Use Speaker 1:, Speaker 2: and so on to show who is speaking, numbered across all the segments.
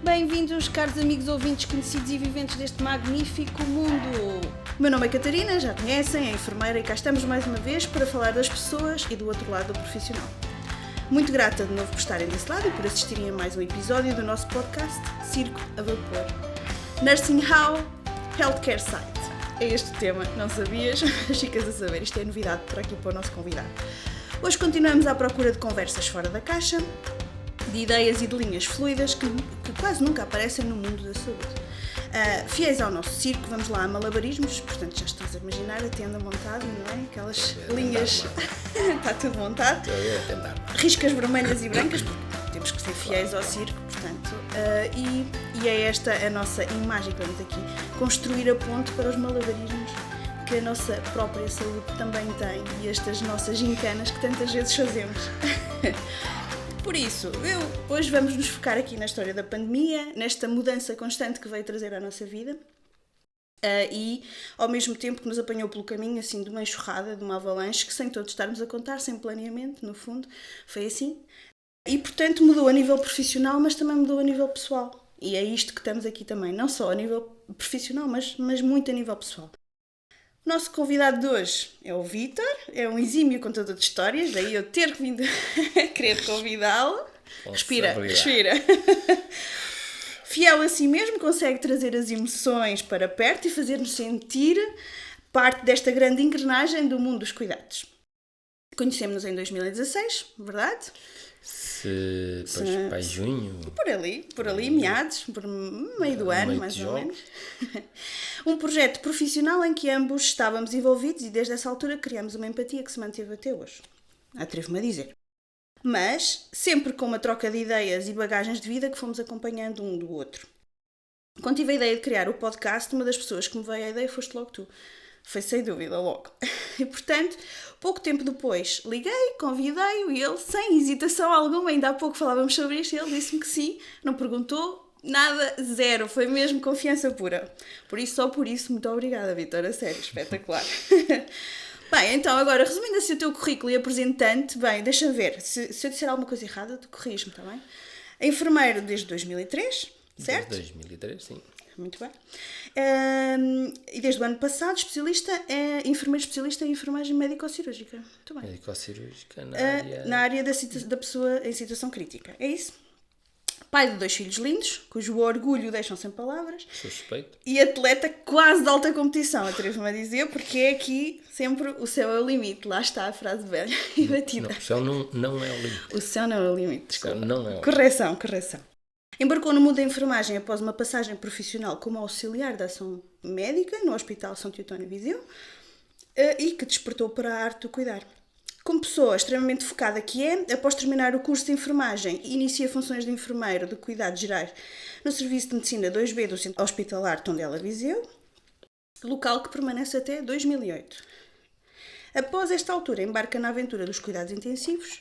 Speaker 1: Bem-vindos, caros amigos ouvintes, conhecidos e viventes deste magnífico mundo. O meu nome é Catarina, já conhecem, é enfermeira e cá estamos mais uma vez para falar das pessoas e do outro lado do profissional. Muito grata de novo por estarem desse lado e por assistirem a mais um episódio do nosso podcast Circo a Vapor. Nursing How, Healthcare Site. É este o tema, não sabias? Mas ficas a saber, isto é novidade por aqui para o nosso convidado. Hoje continuamos à procura de conversas fora da caixa, de ideias e de linhas fluidas que quase nunca aparecem no mundo da saúde. Fiéis ao nosso circo, vamos lá a malabarismos, portanto já estás a imaginar a tenda montada, não é? Aquelas linhas, está tudo montado, riscas vermelhas e brancas, porque temos que ser fiéis ao circo, portanto, e é esta a nossa imagem que vamos aqui, construir a ponte para os malabarismos que a nossa própria saúde também tem e estas nossas gincanas que tantas vezes fazemos. Por isso, hoje vamos nos focar aqui na história da pandemia, nesta mudança constante que veio trazer à nossa vida e, ao mesmo tempo, que nos apanhou pelo caminho, assim, de uma enxurrada, de uma avalanche, que sem todos estarmos a contar, sem planeamento, no fundo, foi assim. E, portanto, mudou a nível profissional, mas também mudou a nível pessoal. E é isto que estamos aqui também, não só a nível profissional, mas muito a nível pessoal. O nosso convidado de hoje é o Vítor, é um exímio contador de histórias, daí eu ter vindo a querer convidá-lo. Respira. Fiel a si mesmo, consegue trazer as emoções para perto e fazer-nos sentir parte desta grande engrenagem do mundo dos cuidados. Conhecemos-nos em 2016, verdade?
Speaker 2: Para junho.
Speaker 1: Por ali, meados, por meio do ano, mais ou menos. Um projeto profissional em que ambos estávamos envolvidos e desde essa altura criámos uma empatia que se manteve até hoje. Atrevo-me a dizer. Mas sempre com uma troca de ideias e bagagens de vida que fomos acompanhando um do outro. Quando tive a ideia de criar o podcast, uma das pessoas que me veio a ideia foste logo tu. Foi sem dúvida logo. E portanto, pouco tempo depois, liguei, convidei-o e ele, sem hesitação alguma, ainda há pouco falávamos sobre isto, ele disse-me que sim, não perguntou nada, zero, foi mesmo confiança pura. Só por isso, muito obrigada, Vítor, a sério, espetacular. Bem, então agora, resumindo assim o teu currículo e apresentante, bem, deixa-me ver, se eu disser alguma coisa errada, tu corriges-me, está bem? Enfermeiro desde 2003, certo?
Speaker 2: Desde 2003, sim.
Speaker 1: Muito bem. E desde o ano passado, enfermeiro especialista em enfermagem médico-cirúrgica. Muito bem.
Speaker 2: Médico-cirúrgica
Speaker 1: na área da pessoa em situação crítica. É isso? Pai de 2 filhos lindos, cujo orgulho deixam sem palavras.
Speaker 2: Suspeito.
Speaker 1: E atleta quase de alta competição, atrevo-me a dizer, porque é aqui sempre o céu é o limite. Lá está a frase velha e batida.
Speaker 2: Não, o céu não é o limite.
Speaker 1: O céu não é o limite, desculpa.
Speaker 2: O céu não é o
Speaker 1: Correção. Embarcou no mundo da enfermagem após uma passagem profissional como auxiliar da ação médica no Hospital São Teotónio Viseu e que despertou para a arte do cuidar. Como pessoa extremamente focada que é, após terminar o curso de enfermagem, inicia funções de enfermeiro de cuidados gerais no Serviço de Medicina 2B do Centro Hospitalar Tondela Viseu, local que permanece até 2008. Após esta altura, embarca na aventura dos cuidados intensivos,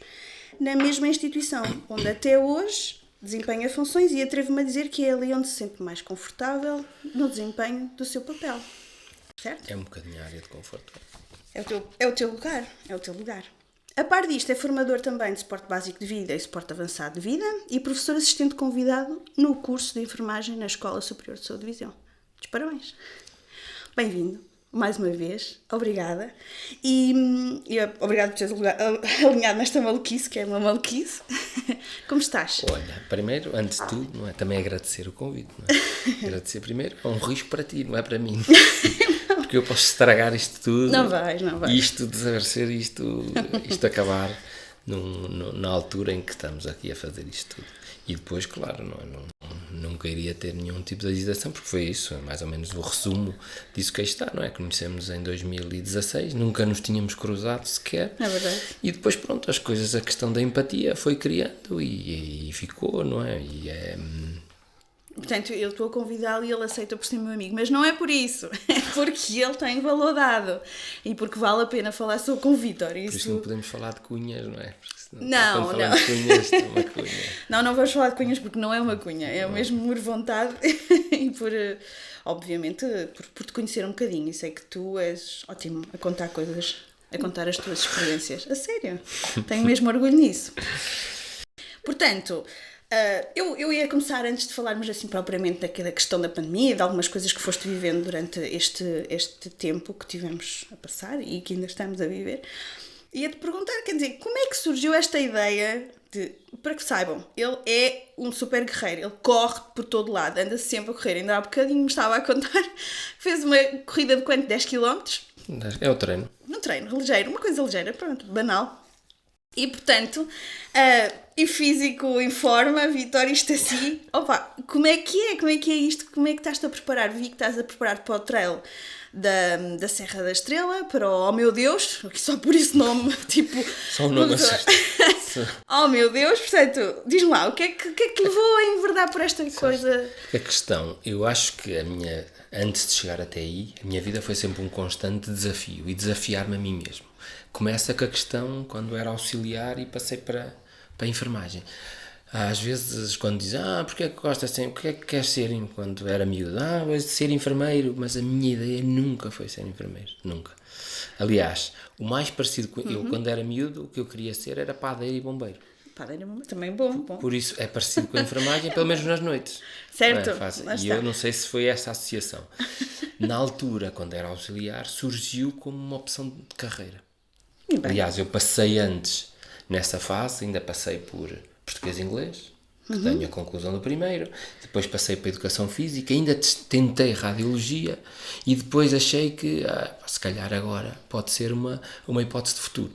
Speaker 1: na mesma instituição, onde até hoje desempenha funções e atrevo-me a dizer que é ali onde se sente mais confortável no desempenho do seu papel. Certo?
Speaker 2: É um bocadinho a área de conforto.
Speaker 1: É o teu lugar. A par disto, é formador também de suporte básico de vida e suporte avançado de vida e professor assistente convidado no curso de enfermagem na Escola Superior de Saúde de Viseu. Muitos parabéns. Bem-vindo. Mais uma vez, obrigada. E obrigada por teres alinhado nesta maluquice, que é uma maluquice. Como estás?
Speaker 2: Olha, primeiro, antes de tudo, não é? Também agradecer o convite, não é? Agradecer primeiro, é um risco para ti, não é para mim. Porque eu posso estragar isto tudo.
Speaker 1: Não vais.
Speaker 2: Isto desaparecer, isto acabar na altura em que estamos aqui a fazer isto tudo. E depois, claro, nunca iria ter nenhum tipo de hesitação, porque foi isso, é mais ou menos o resumo disso que aí está, não é? Conhecemos em 2016, nunca nos tínhamos cruzado sequer.
Speaker 1: É verdade.
Speaker 2: E depois, pronto, as coisas, a questão da empatia foi criando e ficou, não é?
Speaker 1: Portanto, eu estou a convidá-lo e ele aceita por ser meu amigo, mas não é por isso, é porque ele tem valor dado e porque vale a pena falar só com o Vítor.
Speaker 2: Por isso não podemos falar de cunhas, não é? Porque senão,
Speaker 1: não.
Speaker 2: Quando falamos de cunhas, é uma cunha.
Speaker 1: Não vamos falar de cunhas porque não é uma cunha, é mesmo por vontade e por, obviamente, por te conhecer um bocadinho. E sei que tu és ótimo a contar coisas, a contar as tuas experiências. A sério, tenho mesmo orgulho nisso. Portanto, Eu ia começar, antes de falarmos assim propriamente da questão da pandemia e de algumas coisas que foste vivendo durante este tempo que tivemos a passar e que ainda estamos a viver, ia-te perguntar, quer dizer, como é que surgiu esta ideia de, para que saibam, ele é um super guerreiro, ele corre por todo lado, anda sempre a correr, ainda há bocadinho me estava a contar que fez uma corrida de quanto? 10 km?
Speaker 2: É o treino.
Speaker 1: Um treino ligeiro, uma coisa ligeira, pronto, banal. E portanto, em físico, em forma, Vitória, isto assim, opa, como é que é? Como é que é isto? Como é que estás-te a preparar? Vi que estás a preparar para o trail da Serra da Estrela, para o Oh Meu Deus, aqui só por esse nome, tipo...
Speaker 2: Só o nome assusta.
Speaker 1: Oh meu Deus, portanto, diz-me lá, o que é que levou a enverdar por esta coisa?
Speaker 2: A questão, eu acho que antes de chegar até aí, a minha vida foi sempre um constante desafio e desafiar-me a mim mesmo. Começa com a questão quando era auxiliar e passei para a enfermagem. Às vezes, quando dizem, porque é que gostas sempre, porque é que queres ser quando era miúdo? Vou ser enfermeiro, mas a minha ideia nunca foi ser enfermeiro, nunca. Aliás, o mais parecido com eu, quando era miúdo, o que eu queria ser era padeiro e bombeiro.
Speaker 1: Padeiro também bom.
Speaker 2: Por isso é parecido com a enfermagem, pelo menos nas noites.
Speaker 1: Certo.
Speaker 2: E eu não sei se foi essa associação. Na altura, quando era auxiliar, surgiu como uma opção de carreira. Aliás, eu passei antes, nessa fase, ainda passei por português e inglês, que tenho a conclusão do primeiro, depois passei para a educação física, ainda tentei radiologia e depois achei que, se calhar agora, pode ser uma hipótese de futuro.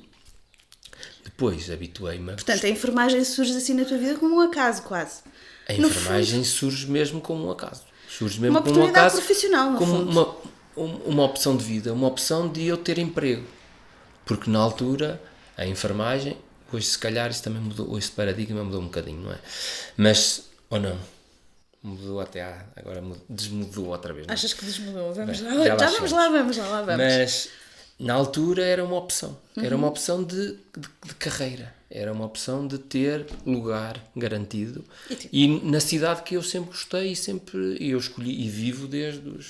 Speaker 2: Depois habituei-me a...
Speaker 1: Portanto, a enfermagem surge assim na tua vida como um acaso, quase.
Speaker 2: A enfermagem surge mesmo como um acaso. Surge mesmo
Speaker 1: uma
Speaker 2: como um
Speaker 1: oportunidade
Speaker 2: acaso,
Speaker 1: profissional, no
Speaker 2: como
Speaker 1: fundo.
Speaker 2: uma opção de vida, uma opção de eu ter emprego. Porque na altura, a enfermagem, hoje se calhar isso também mudou, esse paradigma mudou um bocadinho, não é? Mas, ou não, mudou agora desmudou outra vez. Não é?
Speaker 1: Achas que desmudou? Vamos
Speaker 2: Bem,
Speaker 1: lá, vamos lá.
Speaker 2: Mas na altura era uma opção, era uma opção de carreira, era uma opção de ter lugar garantido e na cidade que eu sempre gostei e eu escolhi e vivo agora.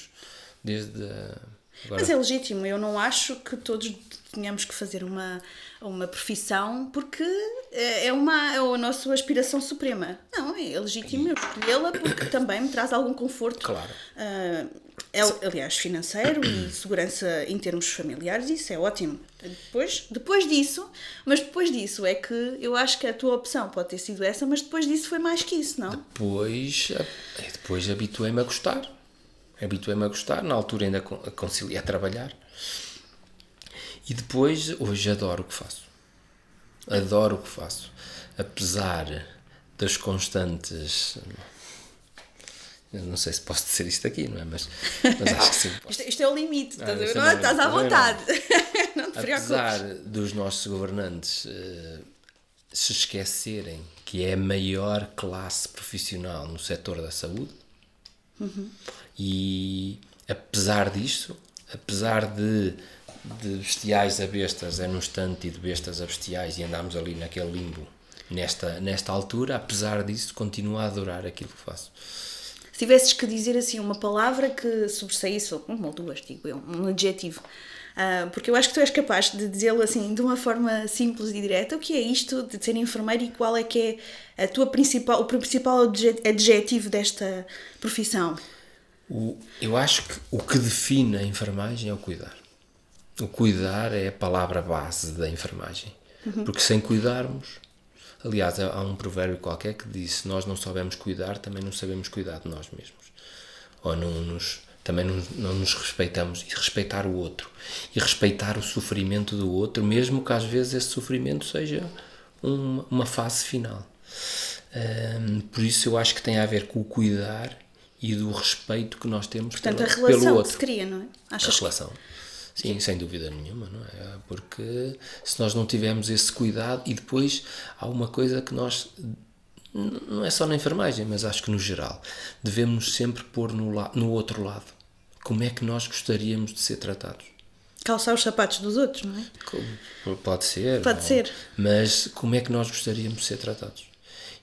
Speaker 1: Mas é legítimo, eu não acho que todos tenhamos que fazer uma profissão porque é a nossa aspiração suprema. Não, é legítimo eu escolhê-la porque também me traz algum conforto.
Speaker 2: Claro.
Speaker 1: Aliás, financeiro e segurança em termos familiares, isso é ótimo. Depois disso é que eu acho que a tua opção pode ter sido essa, mas depois disso foi mais que isso, não?
Speaker 2: Depois habituei-me a gostar. Na altura ainda conciliei a trabalhar. E depois, hoje adoro o que faço. Apesar das constantes... Eu não sei se posso dizer isto aqui, não é? Mas acho que sim.
Speaker 1: Isto é o limite, estás a ver? Não, estás à vontade. Não te preocupes.
Speaker 2: Apesar dos nossos governantes se esquecerem que é a maior classe profissional no setor da saúde, e apesar disso, apesar de bestiais a bestas é num instante e de bestas a bestiais e andamos ali naquele limbo nesta altura, apesar disso continuo a adorar aquilo que faço.
Speaker 1: Se tivesses que dizer assim uma palavra que sobressaísse, uma ou duas, digo eu, um adjetivo, porque eu acho que tu és capaz de dizê-lo assim de uma forma simples e direta, o que é isto de ser enfermeiro e qual é que é o principal adjetivo desta profissão?
Speaker 2: Eu acho que o que define a enfermagem é o cuidar. O cuidar é a palavra base da enfermagem. Porque sem cuidarmos... Aliás, há um provérbio qualquer que diz: se nós não soubermos cuidar, também não sabemos cuidar de nós mesmos. Ou também não nos respeitamos. E respeitar o outro. E respeitar o sofrimento do outro, mesmo que às vezes esse sofrimento seja uma fase final. Por isso eu acho que tem a ver com o cuidar e do respeito que nós temos pelo outro.
Speaker 1: Portanto, a relação que se cria, não é?
Speaker 2: A relação. Sim, sem dúvida nenhuma, não é? Porque se nós não tivermos esse cuidado, e depois há uma coisa que nós, não é só na enfermagem, mas acho que no geral, devemos sempre pôr no outro lado. Como é que nós gostaríamos de ser tratados?
Speaker 1: Calçar os sapatos dos outros, não é?
Speaker 2: Pode ser. Mas como é que nós gostaríamos de ser tratados?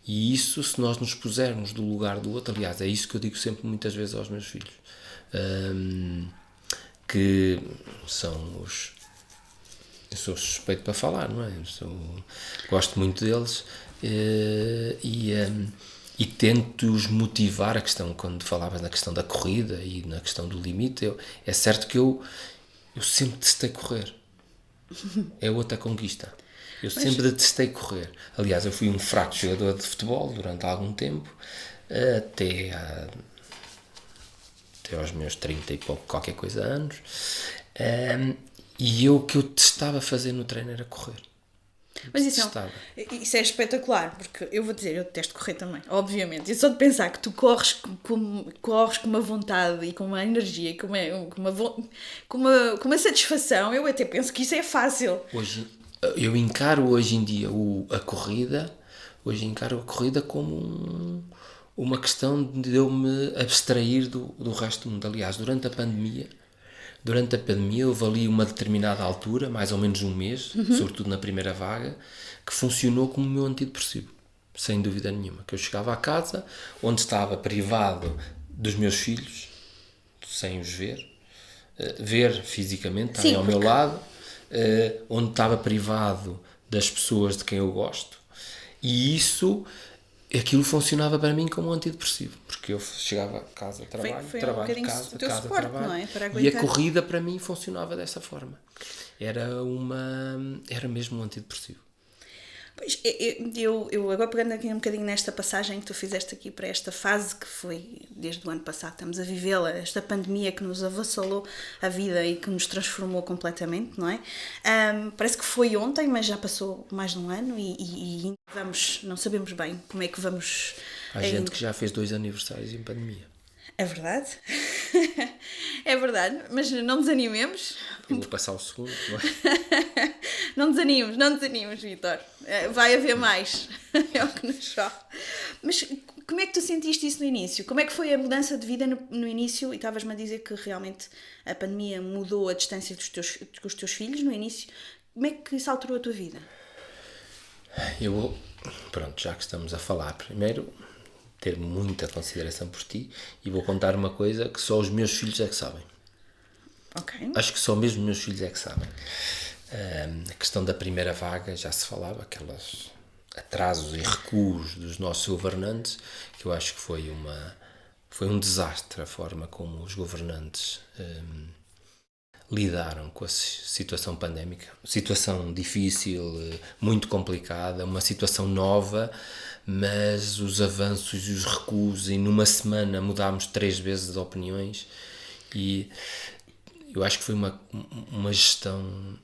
Speaker 2: E isso, se nós nos pusermos do lugar do outro, aliás, é isso que eu digo sempre muitas vezes aos meus filhos, que são eu sou suspeito para falar, não é? Gosto muito deles e e tento-os motivar. A questão, quando falavas na questão da corrida e na questão do limite, é certo que eu sempre detestei correr. É outra conquista. Eu sempre detestei correr. Aliás, eu fui um fraco jogador de futebol durante algum tempo, até aos meus 30 e pouco, qualquer coisa, anos. E o que eu testava fazer no treino era correr.
Speaker 1: Mas isso é espetacular, porque eu vou dizer, eu detesto correr também, obviamente. E só de pensar que tu corres com uma vontade e com uma energia, com uma satisfação, eu até penso que isso é fácil.
Speaker 2: Eu encaro hoje em dia a corrida como uma questão de eu me abstrair do resto do mundo. Aliás, durante a pandemia houve ali uma determinada altura, mais ou menos um mês, sobretudo na primeira vaga, que funcionou como o meu antidepressivo, sem dúvida nenhuma. Que eu chegava à casa, onde estava privado dos meus filhos, sem os ver fisicamente, estarem ao meu lado, onde estava privado das pessoas de quem eu gosto, e aquilo funcionava para mim como um antidepressivo, porque eu chegava a casa, trabalho, casa,
Speaker 1: suporte,
Speaker 2: trabalho,
Speaker 1: não é? Para
Speaker 2: e a
Speaker 1: aguentar.
Speaker 2: corrida para mim funcionava dessa forma. Era mesmo um antidepressivo.
Speaker 1: Pois, eu agora pegando aqui um bocadinho nesta passagem que tu fizeste aqui para esta fase que foi desde o ano passado, estamos a vivê-la, esta pandemia que nos avassalou a vida e que nos transformou completamente, não é? Parece que foi ontem, mas já passou mais de um ano e não sabemos bem como é que vamos...
Speaker 2: Há gente que já fez 2 aniversários em pandemia.
Speaker 1: É verdade. É verdade, mas não desanimemos.
Speaker 2: Eu vou passar o segundo, não é?
Speaker 1: Não desanimos, Vítor. Vai haver mais. É o que nos chove. Mas como é que tu sentiste isso no início? Como é que foi a mudança de vida no início? E estavas-me a dizer que realmente a pandemia mudou a distância com os teus filhos no início. Como é que isso alterou a tua vida?
Speaker 2: Pronto, já que estamos a falar, primeiro ter muita consideração por ti, e vou contar uma coisa que só os meus filhos é que sabem.
Speaker 1: Ok.
Speaker 2: Acho que só mesmo os meus filhos é que sabem. A questão da primeira vaga, já se falava, aqueles atrasos e recuos dos nossos governantes, que eu acho que foi um desastre a forma como os governantes lidaram com a situação pandémica. Situação difícil, muito complicada, uma situação nova, mas os avanços e os recuos, e numa semana mudámos 3 vezes de opiniões, e eu acho que foi uma gestão,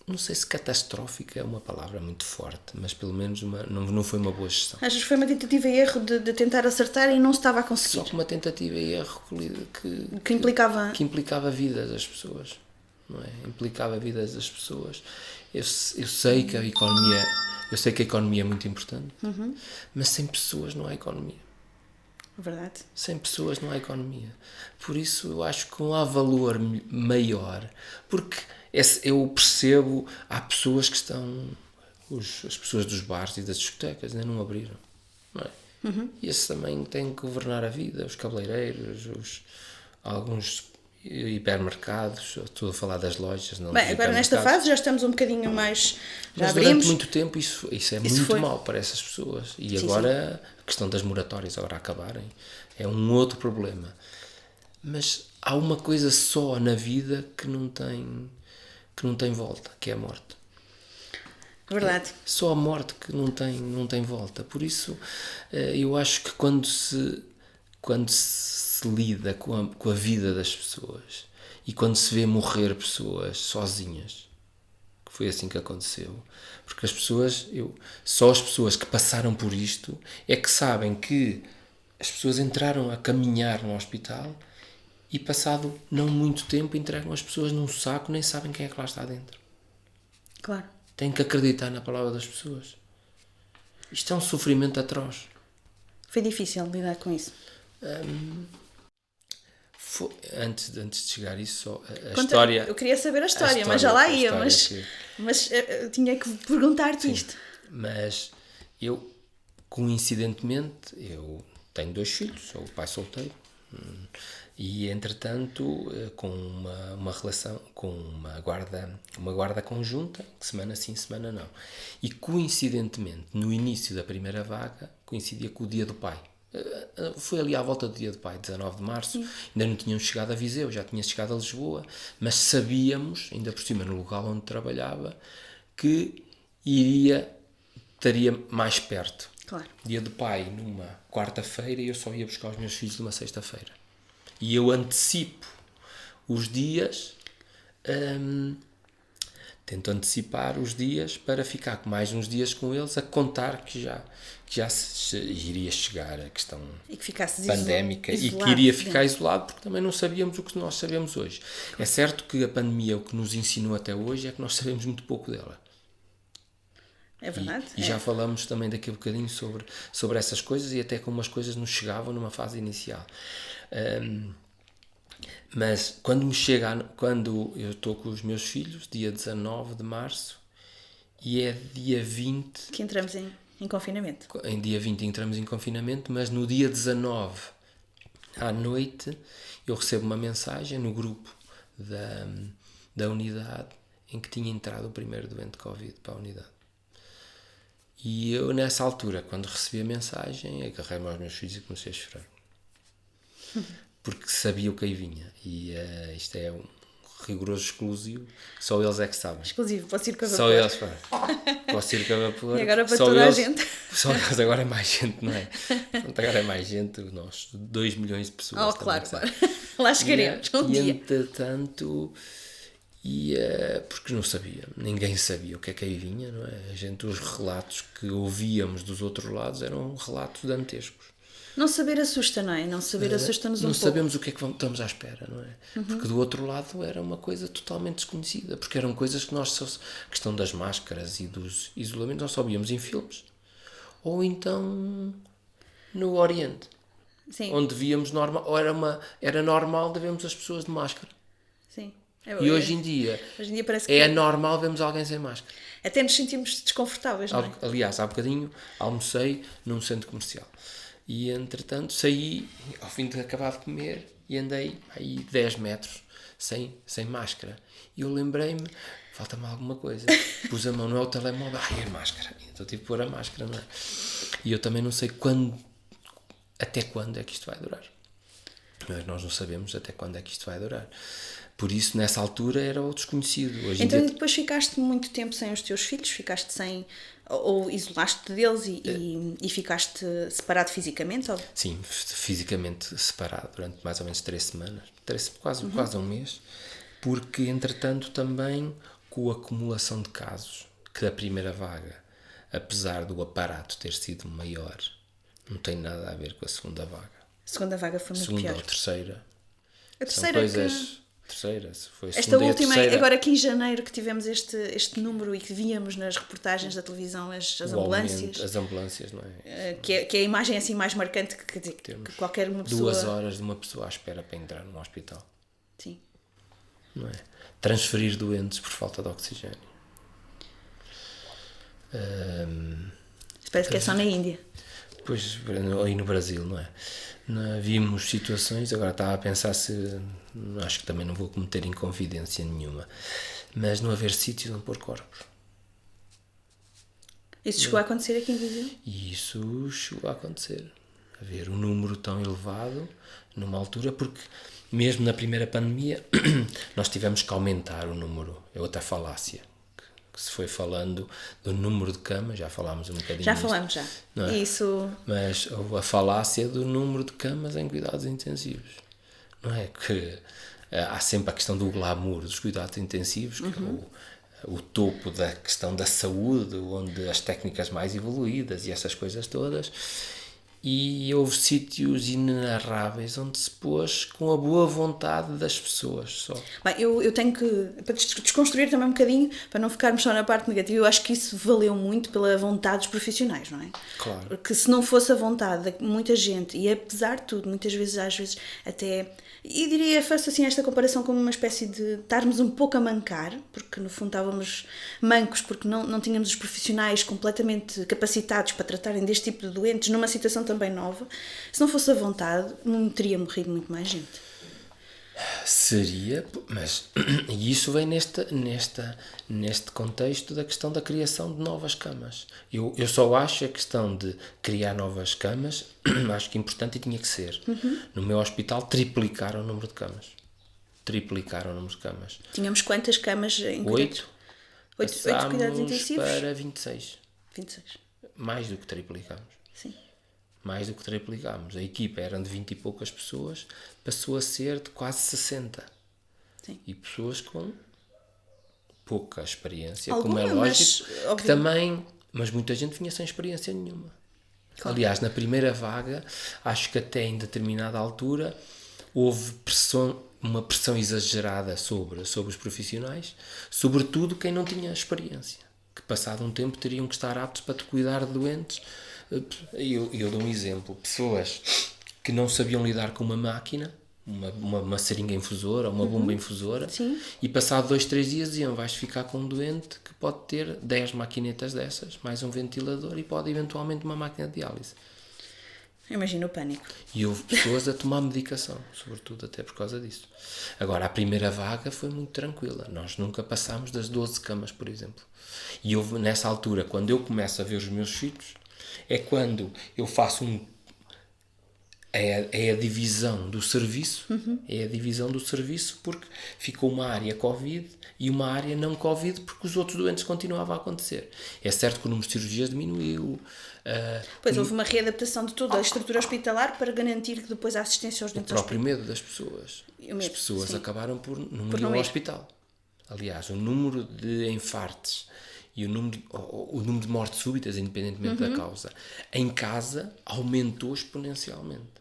Speaker 2: não sei se catastrófica é uma palavra muito forte, mas pelo menos não foi uma boa gestão.
Speaker 1: Achas que foi uma tentativa e erro de tentar acertar e não se estava a conseguir?
Speaker 2: Só que uma tentativa e erro
Speaker 1: que implicava...
Speaker 2: Que implicava a vida das pessoas, não é? Implicava a vida das pessoas. Eu sei que a economia é muito importante, mas sem pessoas não há economia.
Speaker 1: Verdade.
Speaker 2: Sem pessoas não há economia. Por isso eu acho que não há valor maior, porque eu percebo, há pessoas que estão, as pessoas dos bares e das discotecas ainda não abriram, não é? E esses também têm que governar a vida, os cabeleireiros, alguns hipermercados, estou a falar das lojas, não.
Speaker 1: Bem, agora nesta fase já estamos um bocadinho mais, já
Speaker 2: mas
Speaker 1: abrimos.
Speaker 2: Durante muito tempo isso é muito mau para essas pessoas, e
Speaker 1: Sim,
Speaker 2: agora a questão das moratórias agora acabarem é um outro problema. Mas há uma coisa só na vida que não tem volta, que é a morte.
Speaker 1: Verdade.
Speaker 2: Só a morte que não tem volta. Por isso eu acho que quando se lida com a vida das pessoas, e quando se vê morrer pessoas sozinhas, que foi assim que aconteceu, porque só as pessoas que passaram por isto é que sabem que as pessoas entraram a caminhar no hospital e, passado não muito tempo, entregam as pessoas num saco, nem sabem quem é que lá está dentro.
Speaker 1: Claro.
Speaker 2: Têm que acreditar na palavra das pessoas. Isto é um sofrimento atroz.
Speaker 1: Foi difícil lidar com isso.
Speaker 2: Antes de chegar a isso, a história...
Speaker 1: Eu queria saber a história, mas já lá ia, mas eu tinha que perguntar-te isto.
Speaker 2: Mas eu, coincidentemente, eu tenho 2 filhos, sou pai solteiro, e entretanto com uma relação, com uma guarda conjunta, que semana sim, semana não. E coincidentemente, no início da primeira vaga, coincidia com o Dia do Pai. Foi ali à volta do Dia do Pai, 19 de março. Ainda não tínhamos chegado a Viseu, já tinha chegado a Lisboa, mas sabíamos, ainda por cima no local onde trabalhava, que estaria mais perto.
Speaker 1: Claro.
Speaker 2: Dia do Pai numa quarta-feira e eu só ia buscar os meus filhos numa sexta-feira. E eu antecipo os dias, tento antecipar os dias para ficar com mais uns dias com eles, a contar que já iria chegar a questão
Speaker 1: E que ficasses
Speaker 2: pandémica
Speaker 1: isolado,
Speaker 2: e que iria ficar isolado, porque também não sabíamos o que nós sabemos hoje. É certo que a pandemia, o que nos ensinou até hoje, é que nós sabemos muito pouco dela.
Speaker 1: É verdade.
Speaker 2: E já falamos também daqui a bocadinho sobre essas coisas e até como as coisas nos chegavam numa fase inicial. Mas quando eu estou com os meus filhos, dia 19 de março, e é dia 20...
Speaker 1: Que entramos em confinamento.
Speaker 2: Em dia 20 entramos em confinamento, mas no dia 19, à noite, eu recebo uma mensagem no grupo da unidade em que tinha entrado o primeiro doente de Covid para a unidade. E eu, nessa altura, quando recebi a mensagem, agarrei-me aos meus filhos e comecei a chorar. Porque sabia o que aí vinha. E isto é um rigoroso exclusivo. Só eles é que sabem.
Speaker 1: Exclusivo, para o circo a vapor.
Speaker 2: Só eles sabem. Para o circo a vapor.
Speaker 1: E agora para
Speaker 2: só
Speaker 1: toda
Speaker 2: eles,
Speaker 1: a gente.
Speaker 2: Só eles, agora é mais gente, não é? Portanto, agora é mais gente, nós, 2 milhões de pessoas.
Speaker 1: Oh, claro. Lá chegaremos um dia.
Speaker 2: E entretanto... porque não sabia, ninguém sabia o que aí vinha, não é? Os relatos que ouvíamos dos outros lados eram relatos dantescos.
Speaker 1: Não saber assusta, não é? Não saber assusta-nos um pouco.
Speaker 2: Não sabemos o que é que estamos à espera, não é? Porque do outro lado era uma coisa totalmente desconhecida, porque eram coisas que nós, a questão das máscaras e dos isolamentos, nós só víamos em filmes. Ou então no Oriente.
Speaker 1: Sim.
Speaker 2: Onde víamos normal, ou era normal de vermos as pessoas de máscara.
Speaker 1: Sim.
Speaker 2: E hoje em dia
Speaker 1: parece que
Speaker 2: é anormal vermos alguém sem máscara.
Speaker 1: Até nos sentimos desconfortáveis, não é?
Speaker 2: Aliás, há bocadinho almocei num centro comercial e entretanto saí ao fim de acabar de comer e andei aí 10 metros sem máscara. E eu lembrei-me, falta-me alguma coisa. Pus a mão, não é o telemóvel, é a máscara. Então tive que pôr a máscara, não é? E eu também não sei até quando é que isto vai durar. Mas nós não sabemos até quando é que isto vai durar. Por isso, nessa altura, era o desconhecido. Hoje
Speaker 1: então,
Speaker 2: em dia...
Speaker 1: depois ficaste muito tempo sem os teus filhos? Ficaste sem... Ou isolaste-te deles e ficaste separado fisicamente? Ou...
Speaker 2: Sim, fisicamente separado durante mais ou menos 3 semanas. Quase um mês. Porque, entretanto, também com a acumulação de casos, que a primeira vaga, apesar do aparato ter sido maior, não tem nada a ver com a segunda vaga.
Speaker 1: A segunda vaga foi muito pior.
Speaker 2: Segunda ou terceira.
Speaker 1: A terceira
Speaker 2: são coisas... Terceira, foi a
Speaker 1: esta
Speaker 2: segunda
Speaker 1: última,
Speaker 2: e a terceira.
Speaker 1: agora aqui em janeiro que tivemos este número e que víamos nas reportagens da televisão as ambulâncias.
Speaker 2: Aumento, as ambulâncias, não é?
Speaker 1: Que é a imagem assim mais marcante que, quer dizer, que qualquer uma pessoa...
Speaker 2: 2 horas de uma pessoa à espera para entrar num hospital.
Speaker 1: Sim.
Speaker 2: Não é? Transferir doentes por falta de oxigênio.
Speaker 1: Parece que é só na Índia.
Speaker 2: Pois, aí no Brasil, não é? Vimos situações, agora estava a pensar acho que também não vou cometer inconfidência nenhuma, mas não haver sítios onde pôr corpos.
Speaker 1: Isso chegou a acontecer aqui em Viseu?
Speaker 2: E isso chegou a acontecer. Haver um número tão elevado numa altura, porque mesmo na primeira pandemia nós tivemos que aumentar o número, é outra falácia. Se foi falando do número de camas, já falámos um bocadinho
Speaker 1: já
Speaker 2: disto,
Speaker 1: falamos, já.
Speaker 2: Não é?
Speaker 1: Isso...
Speaker 2: Mas a falácia do número de camas em cuidados intensivos. Não é? Que há sempre a questão do glamour dos cuidados intensivos, que é o topo da questão da saúde, onde as técnicas mais evoluídas e essas coisas todas. E houve sítios inenarráveis onde se pôs com a boa vontade das pessoas só.
Speaker 1: Bem, eu tenho que, para desconstruir também um bocadinho, para não ficarmos só na parte negativa, eu acho que isso valeu muito pela vontade dos profissionais, não é?
Speaker 2: Claro.
Speaker 1: Porque se não fosse a vontade de muita gente, e apesar de tudo, muitas vezes, às vezes, até... E diria, faço assim esta comparação como uma espécie de estarmos um pouco a mancar, porque no fundo estávamos mancos, porque não tínhamos os profissionais completamente capacitados para tratarem deste tipo de doentes, numa situação também nova. Se não fosse a vontade, não teria morrido muito mais gente.
Speaker 2: Seria, mas e isso vem neste contexto da questão da criação de novas camas. Eu só acho a questão de criar novas camas, acho que é importante e tinha que ser. No meu hospital triplicaram o número de camas. Triplicaram o número de camas.
Speaker 1: Tínhamos quantas camas em cuidados? 8 cuidados intensivos?
Speaker 2: Para 26.
Speaker 1: 26.
Speaker 2: Mais do que triplicámos.
Speaker 1: Sim.
Speaker 2: Mais do que triplicámos. A equipa era de 20 e poucas pessoas, passou a ser de quase 60.
Speaker 1: Sim.
Speaker 2: E pessoas com pouca experiência,
Speaker 1: Alguma,
Speaker 2: como é lógico,
Speaker 1: mas,
Speaker 2: que também, mas muita gente vinha sem experiência nenhuma. Claro. Aliás, na primeira vaga, acho que até em determinada altura houve uma pressão exagerada sobre os profissionais, sobretudo quem não tinha experiência, que passado um tempo teriam que estar aptos para cuidar de doentes. Eu dou um exemplo, pessoas que não sabiam lidar com uma máquina, uma seringa infusora, uma bomba infusora,
Speaker 1: Sim.
Speaker 2: E passado 2-3 dias diziam, vais ficar com um doente que pode ter 10 maquinetas dessas, mais um ventilador e pode eventualmente uma máquina de diálise.
Speaker 1: Imagina o pânico.
Speaker 2: E houve pessoas a tomar medicação, sobretudo até por causa disso. Agora, a primeira vaga foi muito tranquila. Nós nunca passámos das 12 camas, por exemplo. E houve, nessa altura, quando eu começo a ver os meus filhos, é quando eu faço é a divisão do serviço, é a divisão do serviço porque ficou uma área Covid e uma área não Covid porque os outros doentes continuavam a acontecer. É certo que o número de cirurgias diminuiu.
Speaker 1: Pois houve uma readaptação de toda a estrutura hospitalar para garantir que depois a assistência aos doentes...
Speaker 2: O próprio medo das pessoas. As pessoas acabaram por não ir ao hospital. Aliás, o número de infartos e o número de mortes súbitas, independentemente da causa, em casa aumentou exponencialmente.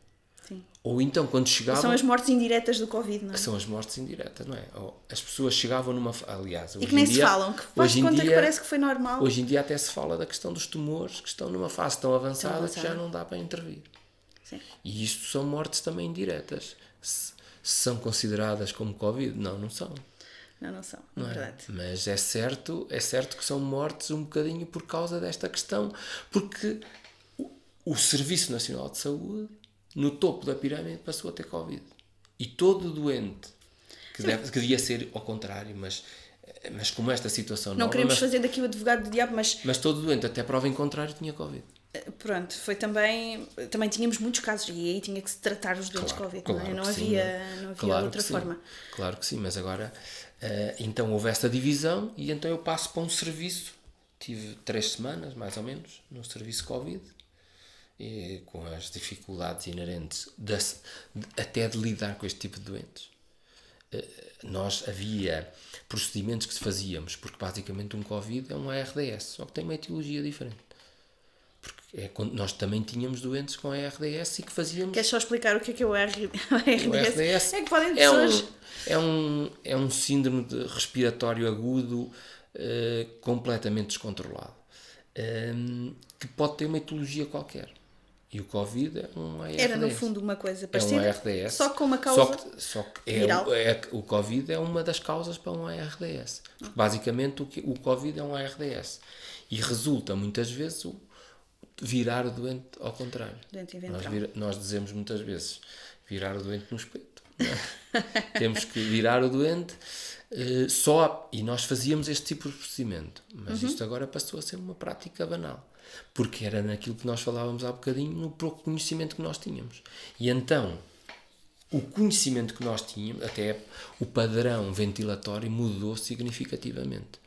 Speaker 1: Sim.
Speaker 2: Ou então, quando chegavam...
Speaker 1: São as mortes indiretas do Covid, não é?
Speaker 2: São as mortes indiretas, não é? As pessoas chegavam numa... Aliás,
Speaker 1: e que nem se falam, que faz de conta que parece que foi normal.
Speaker 2: Hoje em dia até se fala da questão dos tumores que estão numa fase tão avançada que já não dá para intervir.
Speaker 1: Sim.
Speaker 2: E isto são mortes também indiretas. São consideradas como Covid? Não são.
Speaker 1: Não são, é verdade.
Speaker 2: Mas é certo que são mortes um bocadinho por causa desta questão, porque o Serviço Nacional de Saúde, no topo da pirâmide, passou a ter Covid. E todo doente, que devia ser ao contrário, mas como esta situação
Speaker 1: não queremos fazer daqui o advogado do diabo, mas
Speaker 2: todo doente, até prova em contrário, tinha Covid.
Speaker 1: Pronto, foi também tínhamos muitos casos e aí tinha que se tratar os doentes Covid, não havia outra forma.
Speaker 2: Claro que sim, mas agora então houve esta divisão e então eu passo para um serviço, tive 3 semanas mais ou menos no serviço Covid, e com as dificuldades inerentes até de lidar com este tipo de doentes. Nós havia procedimentos que fazíamos, porque basicamente um Covid é um ARDS, só que tem uma etiologia diferente. Porque nós também tínhamos doentes com ARDS e que fazíamos...
Speaker 1: Queres só explicar o que é o ARDS?
Speaker 2: O ARDS
Speaker 1: é que podem pessoas...
Speaker 2: É um síndrome respiratório agudo completamente descontrolado, que pode ter uma etiologia qualquer. E o Covid é um ARDS.
Speaker 1: Era, no fundo, uma coisa parecida,
Speaker 2: é um ARDS,
Speaker 1: só com uma causa
Speaker 2: só que
Speaker 1: viral.
Speaker 2: O Covid é uma das causas para um ARDS. Porque, basicamente, o Covid é um ARDS. E resulta, muitas vezes, virar o doente ao contrário. Nós dizemos muitas vezes virar o doente no espeto. Temos que virar o doente e nós fazíamos este tipo de procedimento. Mas isto agora passou a ser uma prática banal. Porque era naquilo que nós falávamos há bocadinho, no pouco conhecimento que nós tínhamos. E então, o conhecimento que nós tínhamos, até o padrão ventilatório mudou significativamente.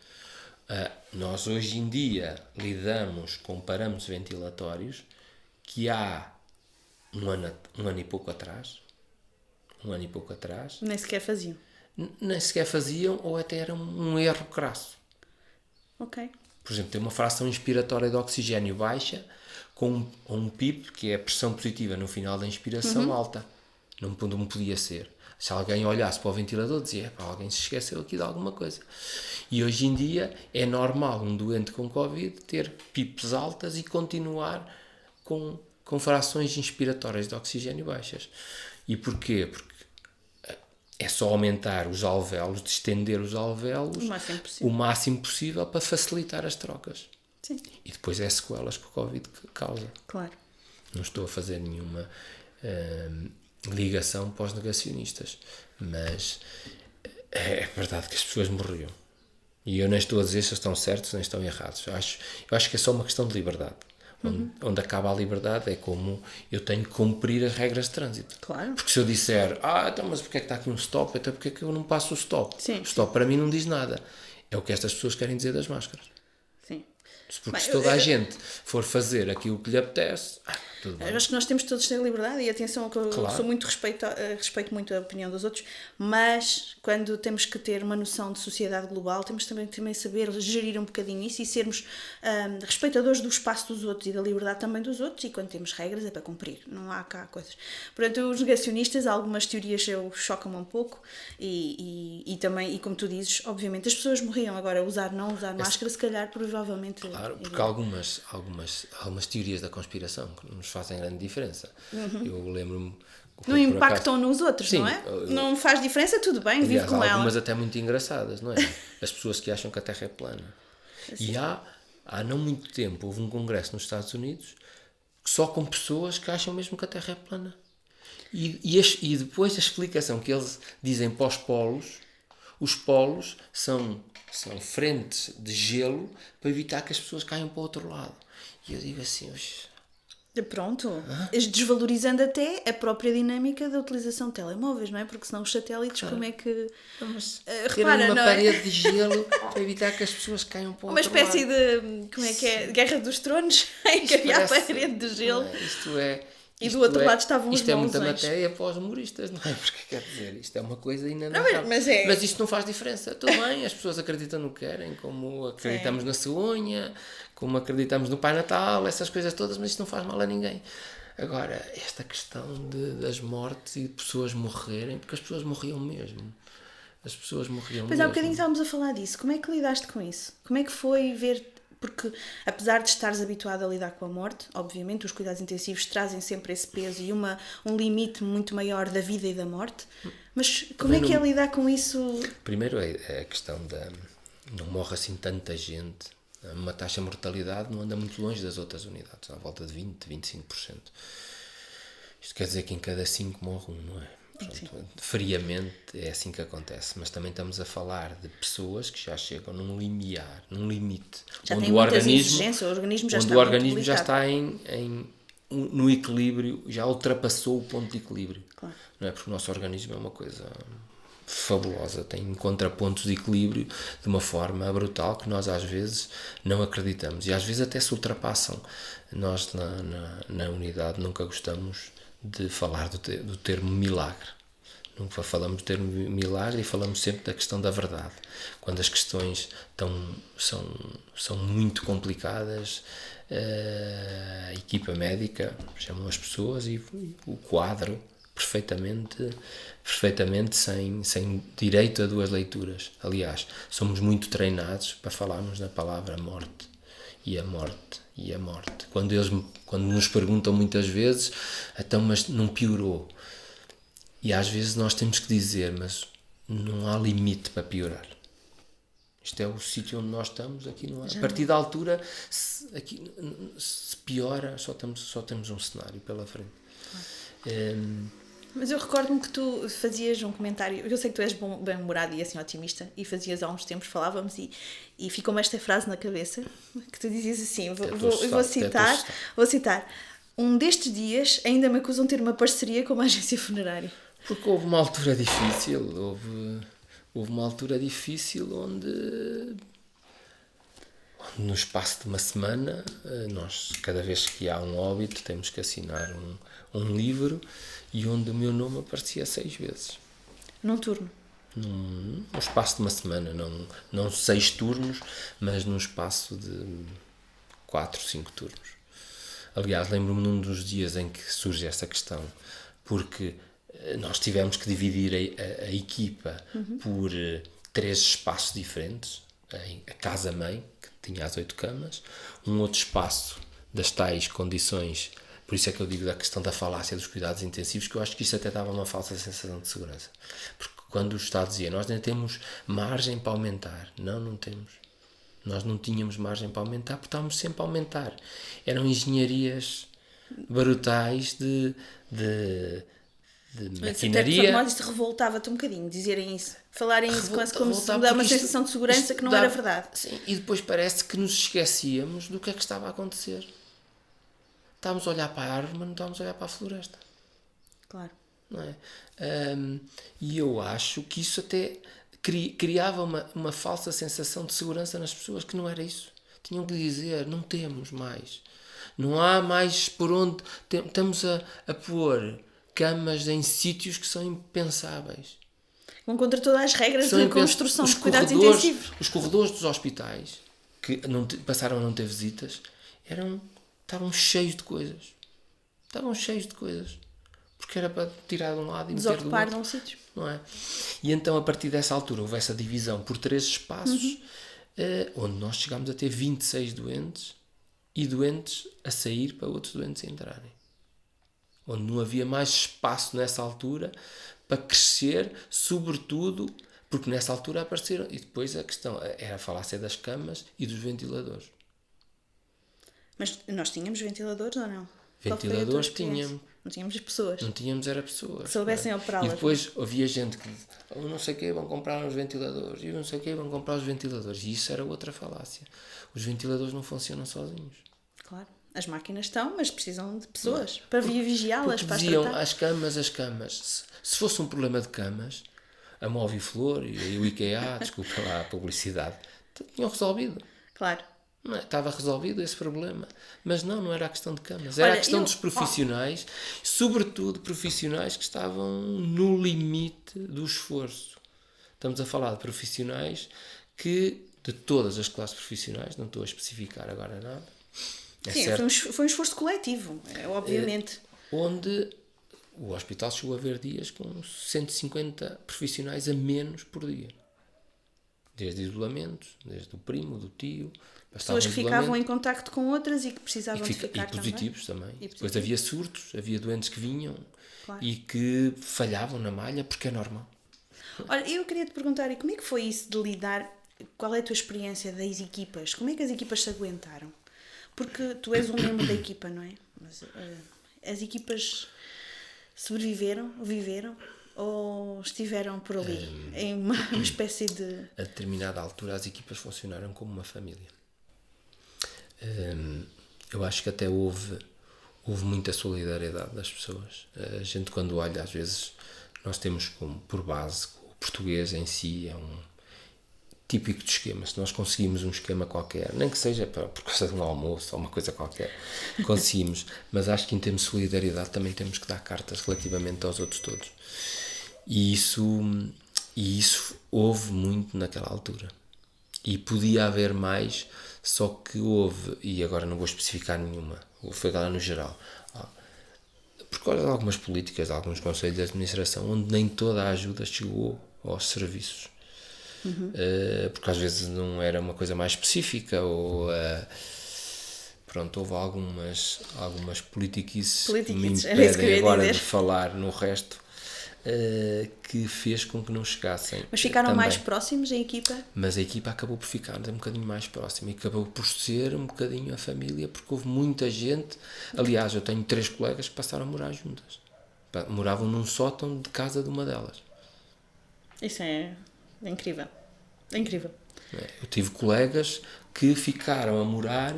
Speaker 2: Nós hoje em dia lidamos com parâmetros ventilatórios que há um ano e pouco atrás
Speaker 1: nem sequer faziam
Speaker 2: ou até era um erro crasso.
Speaker 1: Ok.
Speaker 2: Por exemplo, tem uma fração inspiratória de oxigênio baixa com um PIP, que é a pressão positiva no final da inspiração, alta. Não podia ser. Se alguém olhasse para o ventilador, dizia, alguém se esqueceu aqui de alguma coisa. E hoje em dia é normal um doente com Covid ter PIPs altas e continuar com frações inspiratórias de oxigênio baixas. E porquê? Porque é só aumentar os alvéolos, distender os alvéolos o máximo possível para facilitar as trocas.
Speaker 1: Sim.
Speaker 2: E depois é sequelas que o Covid causa.
Speaker 1: Claro.
Speaker 2: Não estou a fazer nenhuma ligação para os negacionistas, mas é verdade que as pessoas morriam. E eu nem estou a dizer se estão certos nem estão errados. Eu acho que é só uma questão de liberdade. Onde acaba a liberdade é como eu tenho que cumprir as regras de trânsito.
Speaker 1: Claro.
Speaker 2: Porque se eu disser, então, mas porque é que está aqui um stop? Então porque é que eu não passo o stop?
Speaker 1: Sim.
Speaker 2: O stop para mim não diz nada. É o que estas pessoas querem dizer das máscaras.
Speaker 1: Sim.
Speaker 2: Porque se toda a gente for fazer aquilo que lhe apetece, tudo bem.
Speaker 1: Eu acho que nós temos todos de ter liberdade e atenção, que eu
Speaker 2: Claro.
Speaker 1: sou muito respeito muito a opinião dos outros, mas quando temos que ter uma noção de sociedade global, temos também saber gerir um bocadinho isso e sermos respeitadores do espaço dos outros e da liberdade também dos outros, e quando temos regras é para cumprir, não há cá coisas. Portanto, os negacionistas, algumas teorias chocam-me um pouco e também, e como tu dizes, obviamente as pessoas morriam. Agora, não usar máscara, se calhar, provavelmente...
Speaker 2: Claro, porque algumas teorias da conspiração que nos fazem grande diferença. Eu lembro-me...
Speaker 1: Não impactam nos outros,
Speaker 2: Sim,
Speaker 1: não é? Não faz diferença, tudo bem, vive com ela.
Speaker 2: Algumas até muito engraçadas, não é? As pessoas que acham que a Terra é plana. E há não muito tempo, houve um congresso nos Estados Unidos só com pessoas que acham mesmo que a Terra é plana. E depois a explicação que eles dizem para os polos são frentes de gelo para evitar que as pessoas caiam para o outro lado. E eu digo assim,
Speaker 1: Pronto, desvalorizando até a própria dinâmica da utilização de telemóveis, não é? Porque senão os satélites, como é que...
Speaker 2: repara, uma
Speaker 1: não
Speaker 2: parede
Speaker 1: é?
Speaker 2: de gelo para evitar que as pessoas caiam para o
Speaker 1: Uma
Speaker 2: outro lado.
Speaker 1: espécie de, como é que é? Guerra dos Tronos, em que havia a parede de gelo. E do outro lado estavam os
Speaker 2: Isto é muita
Speaker 1: mãozões.
Speaker 2: matéria para os humoristas, não é? Porque quer dizer, isto é uma coisa inenarrável.
Speaker 1: Não,
Speaker 2: mas isto não faz diferença. Tudo bem, as pessoas acreditam no que querem, como acreditamos na cegonha, como acreditamos no Pai Natal, essas coisas todas, mas isto não faz mal a ninguém. Agora, esta questão das mortes e de pessoas morrerem, porque as pessoas morriam mesmo. As pessoas morriam
Speaker 1: Pois
Speaker 2: mesmo.
Speaker 1: há bocadinho estávamos a falar disso. Como é que lidaste com isso? Como é que foi ver... Porque, apesar de estares habituado a lidar com a morte, obviamente os cuidados intensivos trazem sempre esse peso e um limite muito maior da vida e da morte, mas como é que é lidar com isso?
Speaker 2: Primeiro é a questão não morre assim tanta gente, uma taxa de mortalidade não anda muito longe das outras unidades, à volta de 20, 25%. Isto quer dizer que em cada 5 morre um, não é? Portanto, friamente é assim que acontece, mas também estamos a falar de pessoas que já chegam num limite,
Speaker 1: Já
Speaker 2: onde
Speaker 1: tem muitas exigências, o organismo já está muito
Speaker 2: já está no equilíbrio, já ultrapassou o ponto de equilíbrio.
Speaker 1: Claro.
Speaker 2: Não é? Porque o nosso organismo é uma coisa fabulosa, tem contrapontos de equilíbrio de uma forma brutal que nós às vezes não acreditamos e às vezes até se ultrapassam. Nós na unidade nunca gostamos de falar do termo milagre. Nunca falamos do termo milagre e falamos sempre da questão da verdade. Quando as questões são muito complicadas, a equipa médica chamam as pessoas e o quadro perfeitamente sem direito a 2 leituras. Aliás, somos muito treinados para falarmos na palavra morte. E a morte. Quando nos perguntam muitas vezes, então, mas não piorou? E às vezes nós temos que dizer, mas não há limite para piorar. Isto é o sítio onde nós estamos, aqui não há. A partir da altura, se piora, só temos um cenário pela frente.
Speaker 1: Mas eu recordo-me que tu fazias um comentário, eu sei que tu és bem-humorado e assim otimista, e fazias há uns tempos, falávamos e ficou-me esta frase na cabeça, que tu dizias assim, vou citar, um destes dias ainda me acusam de ter uma parceria com uma agência funerária.
Speaker 2: Porque houve uma altura difícil, houve uma altura difícil onde no espaço de uma semana, nós, cada vez que há um óbito, temos que assinar um livro e onde o meu nome aparecia 6 vezes.
Speaker 1: Num turno?
Speaker 2: Num espaço de uma semana, não 6 turnos, mas num espaço de 4, 5 turnos. Aliás, lembro-me num dos dias em que surge essa questão, porque nós tivemos que dividir a equipa por 3 espaços diferentes, a casa-mãe, que tinha as 8 camas, um outro espaço das tais condições. Por isso é que eu digo da questão da falácia dos cuidados intensivos, que eu acho que isso até dava uma falsa sensação de segurança. Porque quando o Estado dizia, nós nem temos margem para aumentar. Não temos. Nós não tínhamos margem para aumentar, porque estávamos sempre a aumentar. Eram engenharias brutais de de
Speaker 1: Mas
Speaker 2: maquinaria.
Speaker 1: isso revoltava-te um bocadinho, dizerem isso. Falarem isso quase como se
Speaker 2: Revoltava
Speaker 1: dá uma
Speaker 2: porque
Speaker 1: sensação de segurança
Speaker 2: isto
Speaker 1: que não
Speaker 2: dava-
Speaker 1: era verdade.
Speaker 2: Sim, e depois parece que nos esquecíamos do que é que estava a acontecer. Estávamos a olhar para a árvore, mas não estávamos a olhar para a floresta.
Speaker 1: Claro.
Speaker 2: Não é? E eu acho que isso até criava uma falsa sensação de segurança nas pessoas, que não era isso. Tinham que dizer, não temos mais. Não há mais por onde... Estamos a pôr camas em sítios que são impensáveis.
Speaker 1: Vão contra todas as regras
Speaker 2: São
Speaker 1: de
Speaker 2: impensáveis.
Speaker 1: construção
Speaker 2: Os
Speaker 1: de cuidados
Speaker 2: corredores-
Speaker 1: intensivos.
Speaker 2: Os corredores dos hospitais, que passaram a não ter visitas, estavam cheios de coisas. Estavam cheios de coisas. Porque era para tirar de um lado e meter do
Speaker 1: Desocupar
Speaker 2: outro.
Speaker 1: num sítio.
Speaker 2: Não é? E então, a partir dessa altura, houve essa divisão por 3 espaços, onde nós chegámos a ter 26 doentes e doentes a sair para outros doentes a entrarem. Onde não havia mais espaço nessa altura para crescer, sobretudo porque nessa altura apareceram. E depois a questão era a falácia das camas e dos ventiladores.
Speaker 1: Mas nós tínhamos ventiladores ou não? Qual foi a tua
Speaker 2: Ventiladores
Speaker 1: experiência?
Speaker 2: tínhamos.
Speaker 1: Não tínhamos pessoas.
Speaker 2: Não tínhamos, era pessoas.
Speaker 1: Que soubessem
Speaker 2: não é?
Speaker 1: operá-las.
Speaker 2: E depois havia gente que, não sei o quê, vão comprar os ventiladores. E não sei o quê, vão comprar os ventiladores. E isso era outra falácia. Os ventiladores não funcionam sozinhos.
Speaker 1: Claro. As máquinas estão, mas precisam de pessoas para vigiá-las,
Speaker 2: Porque
Speaker 1: para as
Speaker 2: diziam,
Speaker 1: tratar.
Speaker 2: as camas. Se fosse um problema de camas, a Moviflor e o IKEA, desculpa lá a publicidade, tinham resolvido.
Speaker 1: Claro.
Speaker 2: Não é? Estava resolvido esse problema. Mas não era a questão de camas. Era
Speaker 1: Olha,
Speaker 2: a questão
Speaker 1: eu-
Speaker 2: dos profissionais, sobretudo profissionais que estavam no limite do esforço. Estamos a falar de profissionais que, de todas as classes profissionais, não estou a especificar agora nada, é
Speaker 1: Sim,
Speaker 2: certo,
Speaker 1: foi um esforço coletivo, obviamente.
Speaker 2: onde o hospital chegou a ver dias com 150 profissionais a menos por dia. Desde isolamentos, desde o primo, do tio,
Speaker 1: Pessoas que ficavam em contacto com outras e que precisavam de ficar
Speaker 2: e positivos também.
Speaker 1: E
Speaker 2: Depois
Speaker 1: positivos.
Speaker 2: havia surtos, havia doentes que vinham
Speaker 1: Claro.
Speaker 2: e que falhavam na malha, porque é normal.
Speaker 1: Olha, eu queria te perguntar, e como é que foi isso de lidar, qual é a tua experiência das equipas? Como é que as equipas se aguentaram? Porque tu és um membro da equipa, não é? Mas as equipas sobreviveram, viveram ou estiveram por ali em uma espécie de...
Speaker 2: A determinada altura as equipas funcionaram como uma família. Eu acho que até houve muita solidariedade das pessoas. A gente, quando olha, às vezes nós temos como por base o português em si é um típico de esquema. Se nós conseguimos um esquema qualquer, nem que seja por causa de um almoço ou uma coisa qualquer, conseguimos. Mas acho que em termos de solidariedade também temos que dar cartas relativamente aos outros todos. E isso houve muito naquela altura. E podia haver mais, só que houve, e agora não vou especificar nenhuma, foi agora no geral, por causa de algumas políticas, de alguns conselhos de administração, onde nem toda a ajuda chegou aos serviços. Porque às vezes não era uma coisa mais específica, ou pronto, houve algumas politiquices que me
Speaker 1: era isso que eu
Speaker 2: impedem
Speaker 1: ia
Speaker 2: agora
Speaker 1: dizer.
Speaker 2: de falar no resto, que fez com que não chegassem.
Speaker 1: Mas ficaram
Speaker 2: também.
Speaker 1: mais próximos, a equipa?
Speaker 2: Mas a equipa acabou por ficar um bocadinho mais próxima e acabou por ser um bocadinho a família, porque houve muita gente. Aliás, eu tenho 3 colegas que passaram a morar juntas. Moravam num sótão de casa de uma delas.
Speaker 1: Isso é incrível. É incrível.
Speaker 2: Eu tive colegas que ficaram a morar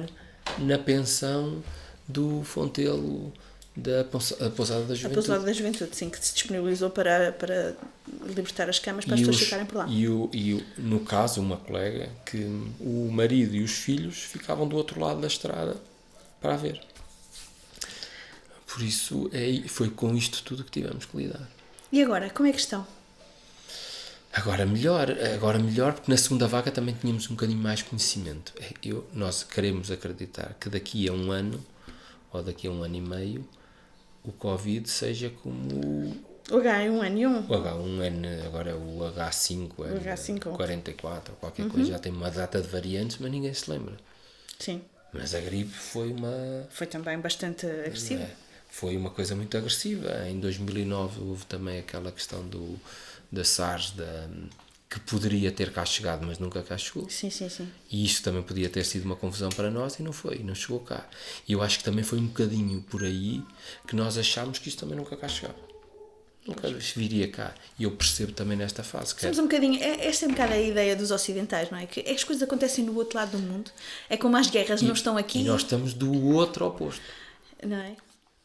Speaker 2: na pensão do Fontelo da Pousada da
Speaker 1: A
Speaker 2: Juventude.
Speaker 1: Pousada da Juventude, sim, que se disponibilizou para libertar as camas para as pessoas ficarem por lá.
Speaker 2: No caso, uma colega, que o marido e os filhos ficavam do outro lado da estrada para a ver. Por isso, foi com isto tudo que tivemos que lidar.
Speaker 1: E agora, como é que estão?
Speaker 2: Agora melhor, porque na segunda vaga também tínhamos um bocadinho mais conhecimento. Nós queremos acreditar que daqui a um ano, ou daqui a um ano e meio, o Covid seja como
Speaker 1: O H1N1?
Speaker 2: o H1N, agora é o H5N44 ou qualquer coisa, já tem uma data de variantes, mas ninguém se lembra.
Speaker 1: Sim.
Speaker 2: Mas a gripe
Speaker 1: Foi também bastante agressiva.
Speaker 2: Foi uma coisa muito agressiva. Em 2009 houve também aquela questão da SARS, que poderia ter cá chegado, mas nunca cá chegou.
Speaker 1: Sim.
Speaker 2: E isso também podia ter sido uma confusão para nós e não foi, não chegou cá. E eu acho que também foi um bocadinho por aí que nós achámos que isto também nunca cá chegava. nunca viria cá. E eu percebo também nesta fase.
Speaker 1: Somos um bocadinho, esta é um bocado a ideia dos ocidentais, não é? Que as coisas acontecem no outro lado do mundo. É como as guerras não estão aqui.
Speaker 2: E nós estamos do outro oposto.
Speaker 1: Não é?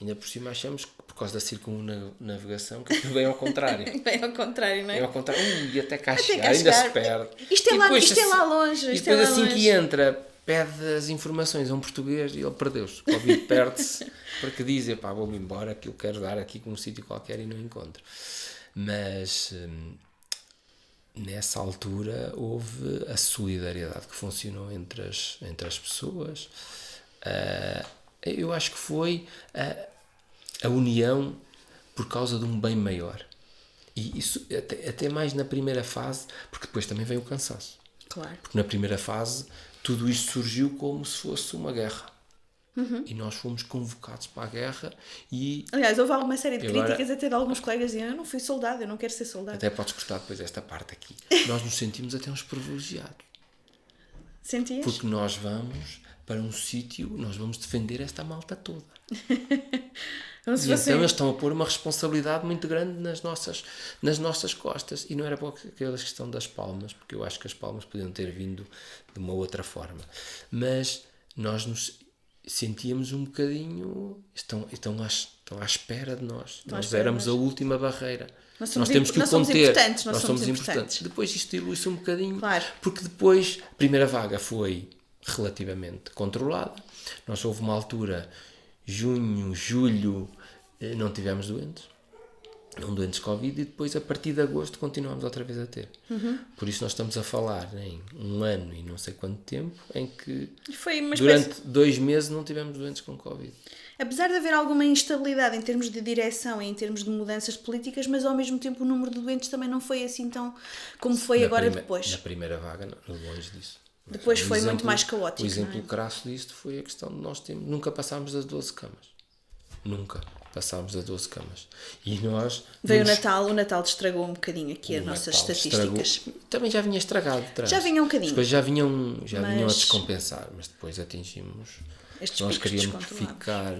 Speaker 2: Ainda por cima achamos que por causa da circunnavegação que aquilo vem ao contrário.
Speaker 1: Bem ao contrário, não é?
Speaker 2: É ao contrário. E até cá
Speaker 1: Até
Speaker 2: chegar,
Speaker 1: cá
Speaker 2: ainda
Speaker 1: chegar.
Speaker 2: se perde.
Speaker 1: Isto é lá longe.
Speaker 2: E
Speaker 1: Isto é
Speaker 2: depois
Speaker 1: lá
Speaker 2: assim
Speaker 1: longe.
Speaker 2: que entra, pede as informações a um português e ele perdeu-se. O Covid perde-se porque diz, pá, vou-me embora, que eu quero dar aqui com um sítio qualquer e não encontro. Mas nessa altura houve a solidariedade que funcionou entre as pessoas. Eu acho que foi a união por causa de um bem maior. E isso até mais na primeira fase, porque depois também vem o cansaço.
Speaker 1: Claro.
Speaker 2: Porque na primeira fase tudo isto surgiu como se fosse uma guerra. E nós fomos convocados para a guerra e...
Speaker 1: Aliás, houve alguma série de
Speaker 2: Agora-
Speaker 1: críticas até de alguns colegas dizendo: eu não fui soldado, eu não quero ser soldado.
Speaker 2: Até podes cortar depois esta parte aqui. Nós nos sentimos até uns privilegiados.
Speaker 1: Sentias?
Speaker 2: Porque nós vamos para um sítio, nós vamos defender esta malta toda.
Speaker 1: Como se
Speaker 2: E
Speaker 1: fosse...
Speaker 2: então eles estão a pôr uma responsabilidade muito grande nas nossas costas. E não era para aquela questão das palmas, porque eu acho que as palmas podiam ter vindo de uma outra forma. Mas nós nos sentíamos um bocadinho... Estão à espera de nós.
Speaker 1: à
Speaker 2: Nós
Speaker 1: espera de
Speaker 2: éramos
Speaker 1: nós.
Speaker 2: a última barreira.
Speaker 1: Nós somos
Speaker 2: temos que o
Speaker 1: nós somos
Speaker 2: conter.
Speaker 1: importantes, nós
Speaker 2: Nós
Speaker 1: somos
Speaker 2: somos
Speaker 1: importantes.
Speaker 2: importantes. Depois isto dilui-se um bocadinho.
Speaker 1: Claro.
Speaker 2: Porque depois a primeira vaga foi relativamente controlada. Nós houve uma altura, junho, julho, não tivemos doentes. Não doentes Covid, e depois a partir de agosto continuamos outra vez a ter. Por isso nós estamos a falar em um ano e não sei quanto tempo em que
Speaker 1: Foi uma
Speaker 2: durante 2 meses não tivemos doentes com Covid.
Speaker 1: Apesar de haver alguma instabilidade em termos de direção e em termos de mudanças políticas, mas ao mesmo tempo o número de doentes também não foi assim tão como foi agora depois.
Speaker 2: Na primeira vaga, longe disso.
Speaker 1: Depois
Speaker 2: O
Speaker 1: foi muito mais caótico,
Speaker 2: O exemplo
Speaker 1: não é?
Speaker 2: crasso disto foi a questão de nós nunca passámos das 12 camas. Nunca passámos das 12 camas. E nós...
Speaker 1: Veio o Natal estragou um bocadinho aqui as nossas
Speaker 2: Natal
Speaker 1: estatísticas.
Speaker 2: estragou. Também já vinha estragado de trás.
Speaker 1: Já vinha um bocadinho.
Speaker 2: As coisas já vinham a
Speaker 1: Mas-
Speaker 2: descompensar, mas depois atingimos...
Speaker 1: Estes
Speaker 2: Nós
Speaker 1: picos
Speaker 2: queríamos
Speaker 1: descontrolados.
Speaker 2: ficar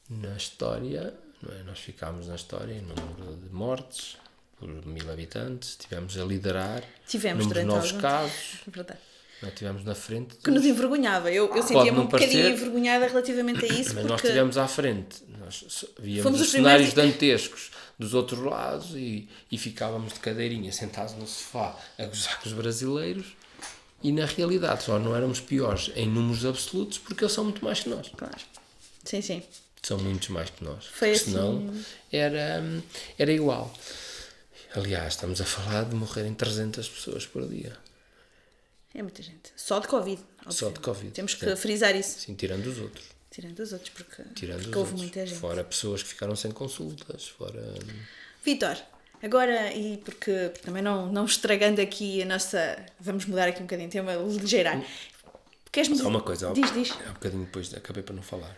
Speaker 2: na história, não é? Nós ficámos na história em número de mortes por 1000 habitantes, tivemos a liderar
Speaker 1: Tivemos
Speaker 2: número de
Speaker 1: durante
Speaker 2: novos
Speaker 1: algum
Speaker 2: casos,
Speaker 1: Verdade.
Speaker 2: nós estivemos na frente
Speaker 1: Que nos
Speaker 2: dos-
Speaker 1: envergonhava. Eu
Speaker 2: Pode
Speaker 1: sentia-me
Speaker 2: não
Speaker 1: um bocadinho
Speaker 2: parecer,
Speaker 1: envergonhada relativamente a isso.
Speaker 2: mas nós
Speaker 1: porque
Speaker 2: estivemos à frente, nós víamos
Speaker 1: Fomos
Speaker 2: os
Speaker 1: os
Speaker 2: cenários
Speaker 1: primeiros-
Speaker 2: dantescos dos outros lados e ficávamos de cadeirinha sentados no sofá a gozar com os brasileiros, e na realidade só não éramos piores em números absolutos porque eles são muito mais que nós.
Speaker 1: Claro. Sim, sim.
Speaker 2: São muitos mais que nós.
Speaker 1: Foi
Speaker 2: Porque
Speaker 1: assim.
Speaker 2: senão era igual. Aliás, estamos a falar de morrerem 300 pessoas por dia.
Speaker 1: É muita gente. Só de Covid.
Speaker 2: Só de Covid.
Speaker 1: Temos que
Speaker 2: Sim.
Speaker 1: frisar isso.
Speaker 2: Sim, tirando os outros.
Speaker 1: Tirando os outros, porque
Speaker 2: Tirando os
Speaker 1: houve
Speaker 2: outros.
Speaker 1: muita gente.
Speaker 2: Fora pessoas que ficaram sem consultas. Fora...
Speaker 1: Vítor, agora, e porque também não estragando aqui a nossa... Vamos mudar aqui um bocadinho, tema ligeirar. Queres-me
Speaker 2: Só uma coisa.
Speaker 1: Diz.
Speaker 2: Há um bocadinho depois, acabei por não falar.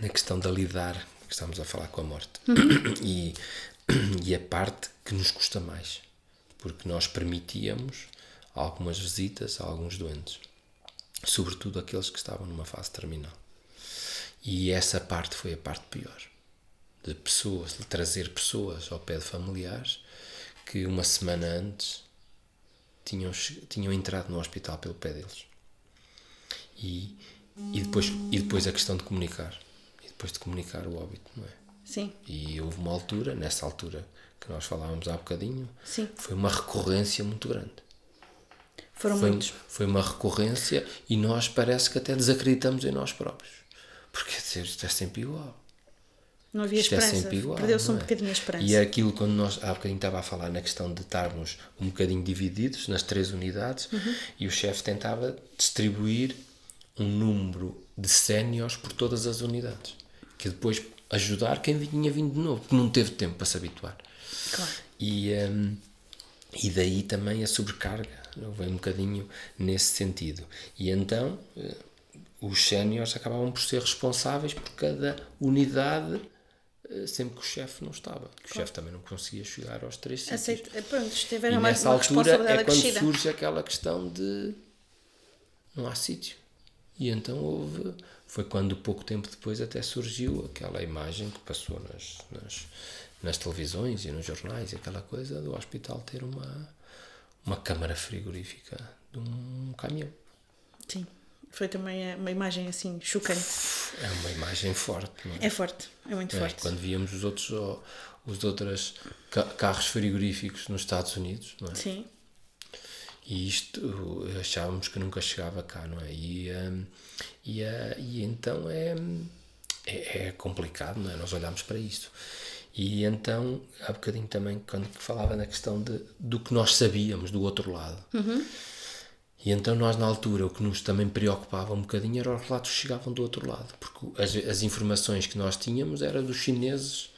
Speaker 2: Na questão de lidar, que estamos a falar com a morte. E a parte que nos custa mais. Porque nós permitíamos algumas visitas a alguns doentes. Sobretudo aqueles que estavam numa fase terminal. E essa parte foi a parte pior. De trazer pessoas ao pé de familiares que uma semana antes tinham entrado no hospital pelo pé deles. E depois a questão de comunicar. E depois de comunicar o óbito, não é?
Speaker 1: Sim.
Speaker 2: E houve uma altura, nessa altura que nós falávamos há bocadinho,
Speaker 1: Sim.
Speaker 2: foi uma recorrência muito grande.
Speaker 1: Foram muitos.
Speaker 2: Foi uma recorrência e nós parece que até desacreditamos em nós próprios. Porque isto é sempre igual.
Speaker 1: Não havia
Speaker 2: Isto é
Speaker 1: esperança.
Speaker 2: sempre igual.
Speaker 1: Perdeu-se um
Speaker 2: não é?
Speaker 1: bocadinho a esperança.
Speaker 2: E é aquilo quando nós há bocadinho estava a falar na questão de estarmos um bocadinho divididos nas 3 unidades e o chefe tentava distribuir um número de séniores por todas as unidades. Que depois ajudar quem tinha vindo de novo, porque não teve tempo para se habituar.
Speaker 1: Claro.
Speaker 2: E daí também a sobrecarga, veio um bocadinho nesse sentido. E então os séniores acabavam por ser responsáveis por cada unidade, sempre que o chefe não estava. O chefe também não conseguia chegar aos 3 sítios.
Speaker 1: Pronto,
Speaker 2: E
Speaker 1: tiveram mais
Speaker 2: nessa
Speaker 1: uma
Speaker 2: altura
Speaker 1: responsabilidade
Speaker 2: é quando
Speaker 1: acrescida.
Speaker 2: surge aquela questão de não há sítio. E então foi quando pouco tempo depois até surgiu aquela imagem que passou nas televisões e nos jornais, aquela coisa do hospital ter uma câmara frigorífica de um caminhão.
Speaker 1: Sim. Foi também uma imagem assim chocante.
Speaker 2: É uma imagem forte, não é?
Speaker 1: É forte, é muito forte.
Speaker 2: Quando víamos os outros carros frigoríficos nos Estados Unidos, não é?
Speaker 1: Sim.
Speaker 2: E isto achávamos que nunca chegava cá, não é? E então é complicado, não é? Nós olhamos para isto. E então, há bocadinho também, quando falava na questão do que nós sabíamos do outro lado. E então nós, na altura, o que nos também preocupava um bocadinho era os relatos que chegavam do outro lado. Porque as informações que nós tínhamos eram dos chineses,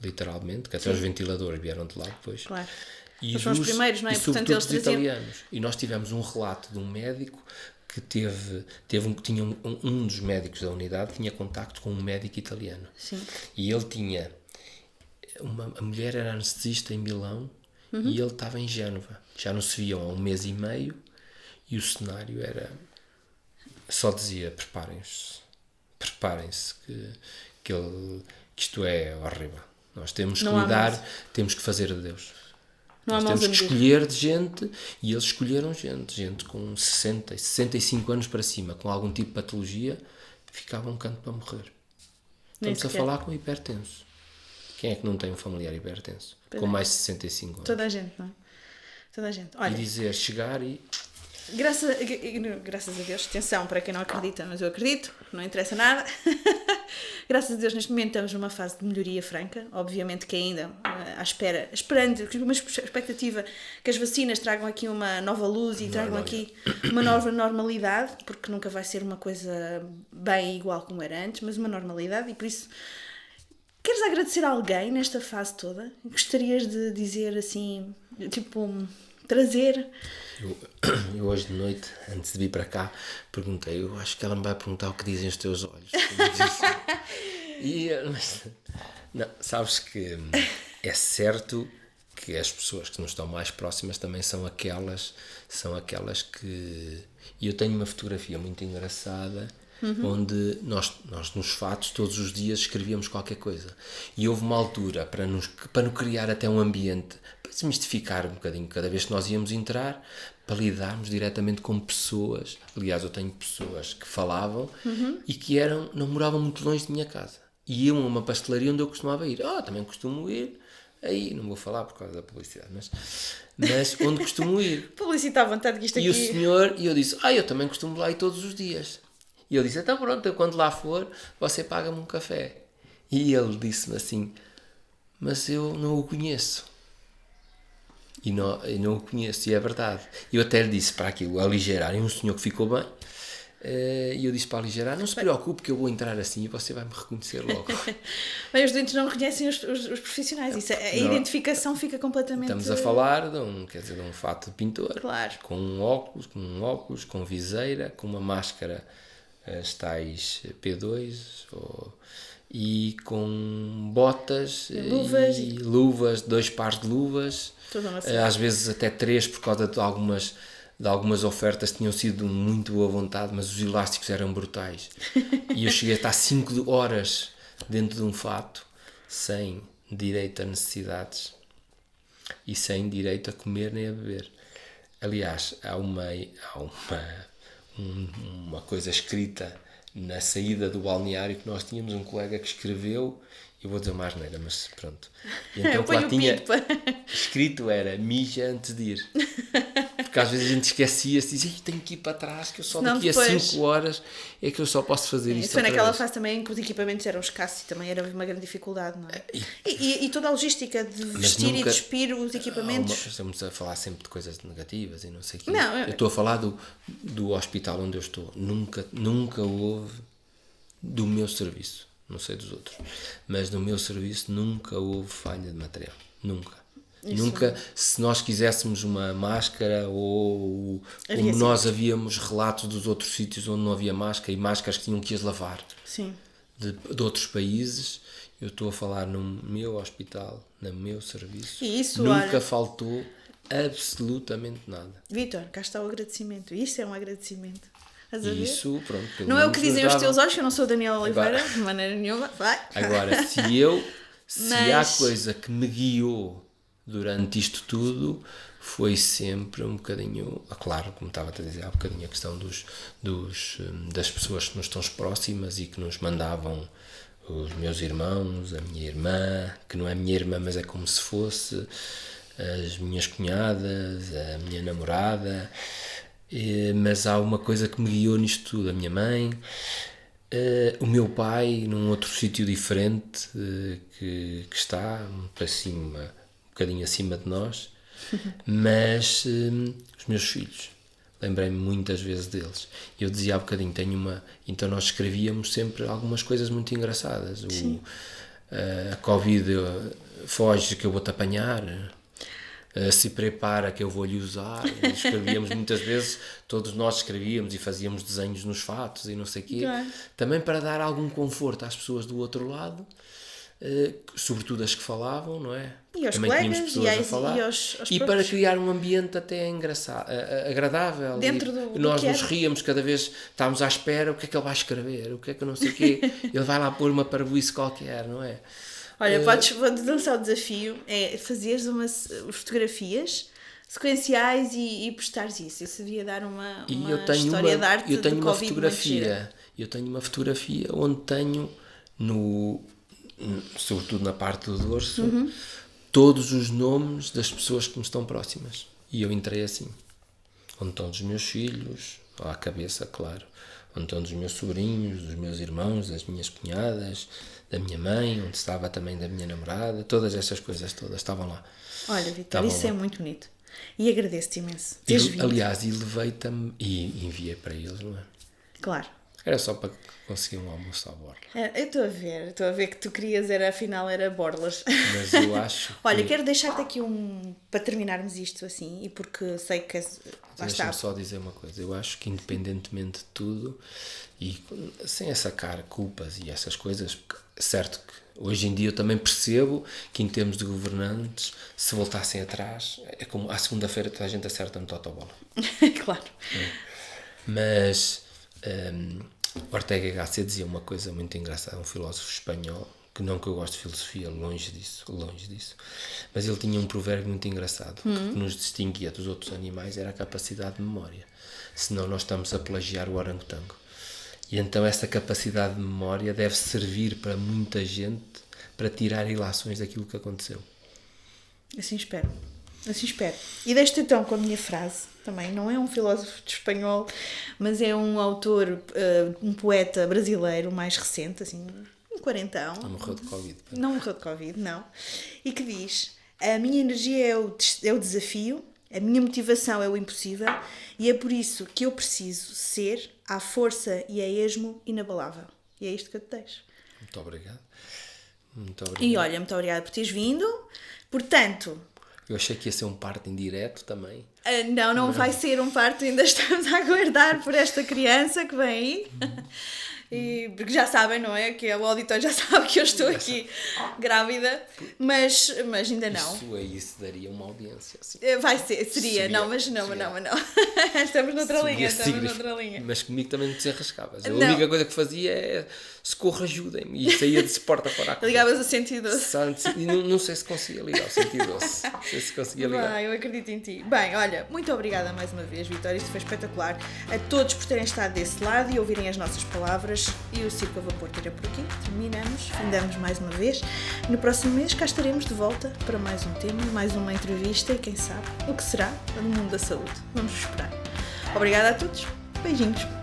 Speaker 2: literalmente, que até os ventiladores vieram de lá depois.
Speaker 1: Claro.
Speaker 2: E
Speaker 1: Eles são os primeiros, não é?
Speaker 2: E
Speaker 1: Portanto,
Speaker 2: sobretudo
Speaker 1: eles
Speaker 2: dos
Speaker 1: traziam...
Speaker 2: italianos. E nós tivemos um relato de um médico que tinha um dos médicos da unidade tinha contacto com um médico italiano.
Speaker 1: Sim.
Speaker 2: E ele tinha... a mulher era anestesista em Milão e ele estava em Génova. Já não se viam há 1 mês e meio e o cenário era... Só dizia, preparem-se que isto é horrível. Nós temos que lidar, temos que fazer de Deus. Nós temos que escolher gente e eles escolheram gente com 60 e 65 anos para cima, com algum tipo de patologia, ficava um canto para morrer. Estamos a falar com hipertenso. Quem é que não tem um familiar hipertenso? Com mais de 65 anos.
Speaker 1: Toda a gente, não é? Toda a gente. Olha,
Speaker 2: e dizer, chegar e...
Speaker 1: Graças a Deus, atenção para quem não acredita, mas eu acredito, não interessa nada. Graças a Deus, neste momento estamos numa fase de melhoria franca. Obviamente que ainda à espera, esperando, uma expectativa que as vacinas tragam aqui uma nova luz e tragam aqui uma nova normalidade, porque nunca vai ser uma coisa bem igual como era antes, mas uma normalidade. E por isso, queres agradecer a alguém nesta fase toda? Gostarias de dizer assim, tipo, trazer...
Speaker 2: Eu hoje de noite, antes de vir para cá, perguntei, eu acho que ela me vai perguntar o que dizem os teus olhos. Não, sabes que é certo que as pessoas que nos estão mais próximas também são aquelas que... E eu tenho uma fotografia muito engraçada onde nós nos fatos todos os dias escrevíamos qualquer coisa. E houve uma altura para nos criar até um ambiente, para desmistificar um bocadinho cada vez que nós íamos entrar, para lidarmos diretamente com pessoas. Aliás, eu tenho pessoas que falavam e que não moravam muito longe de minha casa. E iam a uma pastelaria onde eu costumava ir. Também costumo ir. Aí, não vou falar por causa da publicidade, mas onde costumo ir.
Speaker 1: Publicita à vontade que isto aqui...
Speaker 2: E o senhor, e eu disse, eu também costumo lá ir todos os dias. E ele disse, então pronto, eu quando lá for, você paga-me um café. E ele disse-me assim, mas eu não o conheço. E não o conheço, e é verdade. Eu até lhe disse para aquilo aligerar, e um senhor que ficou bem, e eu disse para aligerar, não se preocupe que eu vou entrar assim e você vai me reconhecer logo.
Speaker 1: Bem, os doentes não reconhecem os profissionais, isso, a identificação fica completamente...
Speaker 2: Estamos a falar de um fato de pintor,
Speaker 1: claro.
Speaker 2: com um óculos, com viseira, com uma máscara, as tais P2, e com botas, luvas, 2 pares de luvas, às vezes até 3 por causa de algumas ofertas que tinham sido muito boa vontade, mas os elásticos eram brutais. E eu cheguei a estar 5 horas dentro de um fato, sem direito a necessidades e sem direito a comer nem a beber. Aliás, há uma coisa escrita na saída do balneário que nós tínhamos um colega que escreveu, eu vou dizer uma asneira, mas pronto. E então que lá tinha escrito era mija antes de ir. Porque às vezes a gente esquecia-se e dizia, tenho que ir para trás, que eu só daqui a 5 horas é que eu só posso fazer isto.
Speaker 1: Isso foi naquela fase também em que os equipamentos eram escassos e também era uma grande dificuldade, não é? E toda a logística de vestir e despir os equipamentos.
Speaker 2: Estamos a falar sempre de coisas negativas e não sei o quê. Eu estou a falar do hospital onde eu estou. Nunca houve do meu serviço, não sei dos outros, mas no meu serviço nunca houve falha de material. Nunca. Nunca, se nós quiséssemos uma máscara ou como nós havíamos relatos dos outros sítios onde não havia máscara e máscaras que tinham que as lavar.
Speaker 1: Sim.
Speaker 2: De outros países, eu estou a falar no meu hospital, no meu serviço, nunca faltou absolutamente nada.
Speaker 1: Vítor, cá está o agradecimento. Isso é um agradecimento. Estás a ver?
Speaker 2: Isso, pronto. pelo
Speaker 1: Não é o
Speaker 2: menos
Speaker 1: que dizem
Speaker 2: nos
Speaker 1: os
Speaker 2: dava.
Speaker 1: teus olhos, que eu não sou a Daniela Oliveira,
Speaker 2: Agora-
Speaker 1: de maneira nenhuma. Vai.
Speaker 2: Agora, se há
Speaker 1: Mas-
Speaker 2: coisa que me guiou durante isto tudo, foi sempre um bocadinho, claro, como estava a dizer há bocadinho, a questão das pessoas que nos estão próximas e que nos mandavam, os meus irmãos, a minha irmã, que não é minha irmã, mas é como se fosse, as minhas cunhadas, a minha namorada, mas há uma coisa que me guiou nisto tudo, a minha mãe, o meu pai num outro sítio diferente, que está para cima, um bocadinho acima de nós, mas os meus filhos, lembrei-me muitas vezes deles. Eu dizia há bocadinho, então nós escrevíamos sempre algumas coisas muito engraçadas. A Covid, foge que eu vou-te apanhar, se prepara que eu vou-lhe usar. Escrevíamos muitas vezes, todos nós escrevíamos e fazíamos desenhos nos fatos e não sei o quê, também para dar algum conforto às pessoas do outro lado, sobretudo as que falavam, não é?
Speaker 1: E aos
Speaker 2: Também tínhamos
Speaker 1: colegas,
Speaker 2: pessoas
Speaker 1: e
Speaker 2: a falar.
Speaker 1: aos
Speaker 2: E para
Speaker 1: próprios.
Speaker 2: criar um ambiente até engraçado, agradável.
Speaker 1: Dentro
Speaker 2: E
Speaker 1: do
Speaker 2: nós
Speaker 1: que
Speaker 2: nos
Speaker 1: era.
Speaker 2: ríamos cada vez, estávamos à espera, o que é que ele vai escrever, o que é que eu não sei o quê. Ele vai lá pôr uma parvoíce qualquer, não é?
Speaker 1: Olha, vou-te lançar o desafio, é fazeres fotografias sequenciais e postares isso. Isso devia dar uma história de arte
Speaker 2: eu tenho
Speaker 1: de
Speaker 2: uma
Speaker 1: Covid muito gira.
Speaker 2: fotografia. Eu tenho uma fotografia onde tenho, sobretudo na parte do dorso, todos os nomes das pessoas que me estão próximas. E eu entrei assim. Onde estão os meus filhos, à cabeça, claro. Onde estão os meus sobrinhos, dos meus irmãos, das minhas cunhadas, da minha mãe, onde estava também da minha namorada. Todas essas coisas todas estavam lá.
Speaker 1: Olha, Vitor,
Speaker 2: Estavam
Speaker 1: isso é
Speaker 2: lá.
Speaker 1: muito bonito. E agradeço-te imenso. Teres vindo.
Speaker 2: Aliás, e levei-te e enviei para eles, não é?
Speaker 1: Claro.
Speaker 2: Era só para conseguir um almoço à borla.
Speaker 1: Eu estou a ver que tu querias, afinal era borlas.
Speaker 2: Mas eu acho
Speaker 1: Olha,
Speaker 2: que...
Speaker 1: quero deixar-te aqui para terminarmos isto assim, e porque sei que lá está.
Speaker 2: Deixa-me só dizer uma coisa. Eu acho que independentemente de tudo, e sem sacar culpas e essas coisas, porque, certo que hoje em dia eu também percebo que em termos de governantes, se voltassem atrás, é como à segunda-feira toda a gente acerta no totobola.
Speaker 1: Claro.
Speaker 2: Mas Ortega y Gasset dizia uma coisa muito engraçada, um filósofo espanhol, que não que eu gosto de filosofia, longe disso, mas ele tinha um provérbio muito engraçado, que nos distinguia dos outros animais era a capacidade de memória, senão nós estamos a plagiar o orangotango. E então essa capacidade de memória deve servir para muita gente para tirar ilações daquilo que aconteceu.
Speaker 1: Assim espero. E deixo-te então com a minha frase, também não é um filósofo de espanhol, mas é um autor, um poeta brasileiro mais recente, assim, um quarentão.
Speaker 2: Não morreu de Covid.
Speaker 1: Não morreu de Covid, não. E que diz: a minha energia é o desafio, a minha motivação é o impossível, e é por isso que eu preciso ser à força e a esmo inabalável. E é isto que eu te deixo.
Speaker 2: Muito obrigado. Muito obrigado.
Speaker 1: E olha, muito obrigada por teres vindo. Portanto,
Speaker 2: Eu achei que ia ser um parto indireto também.
Speaker 1: não vai ser um parto, ainda estamos a aguardar por esta criança que vem aí. E, porque já sabem, não é? Que o auditório já sabe que eu estou aqui grávida, mas ainda não.
Speaker 2: Isso daria uma audiência. Assim.
Speaker 1: Seria. Não, mas não. Estamos noutra linha.
Speaker 2: Mas comigo também não te desenrascavas. A
Speaker 1: Não.
Speaker 2: única coisa que fazia é socorro, ajudem-me. E saía de porta fora a correr.
Speaker 1: Ligavas o 112.
Speaker 2: E não sei se conseguia ligar o 112. Não sei se conseguia ligar.
Speaker 1: Vai, eu acredito em ti. Bem, olha, muito obrigada mais uma vez, Vitória. Isto foi espetacular. A todos por terem estado desse lado e ouvirem as nossas palavras. E o Circo a Vapor tira por aqui. Terminamos, findamos mais uma vez. No próximo mês cá estaremos de volta para mais um tema, mais uma entrevista e quem sabe o que será no mundo da saúde. Vamos esperar. Obrigada a todos. Beijinhos.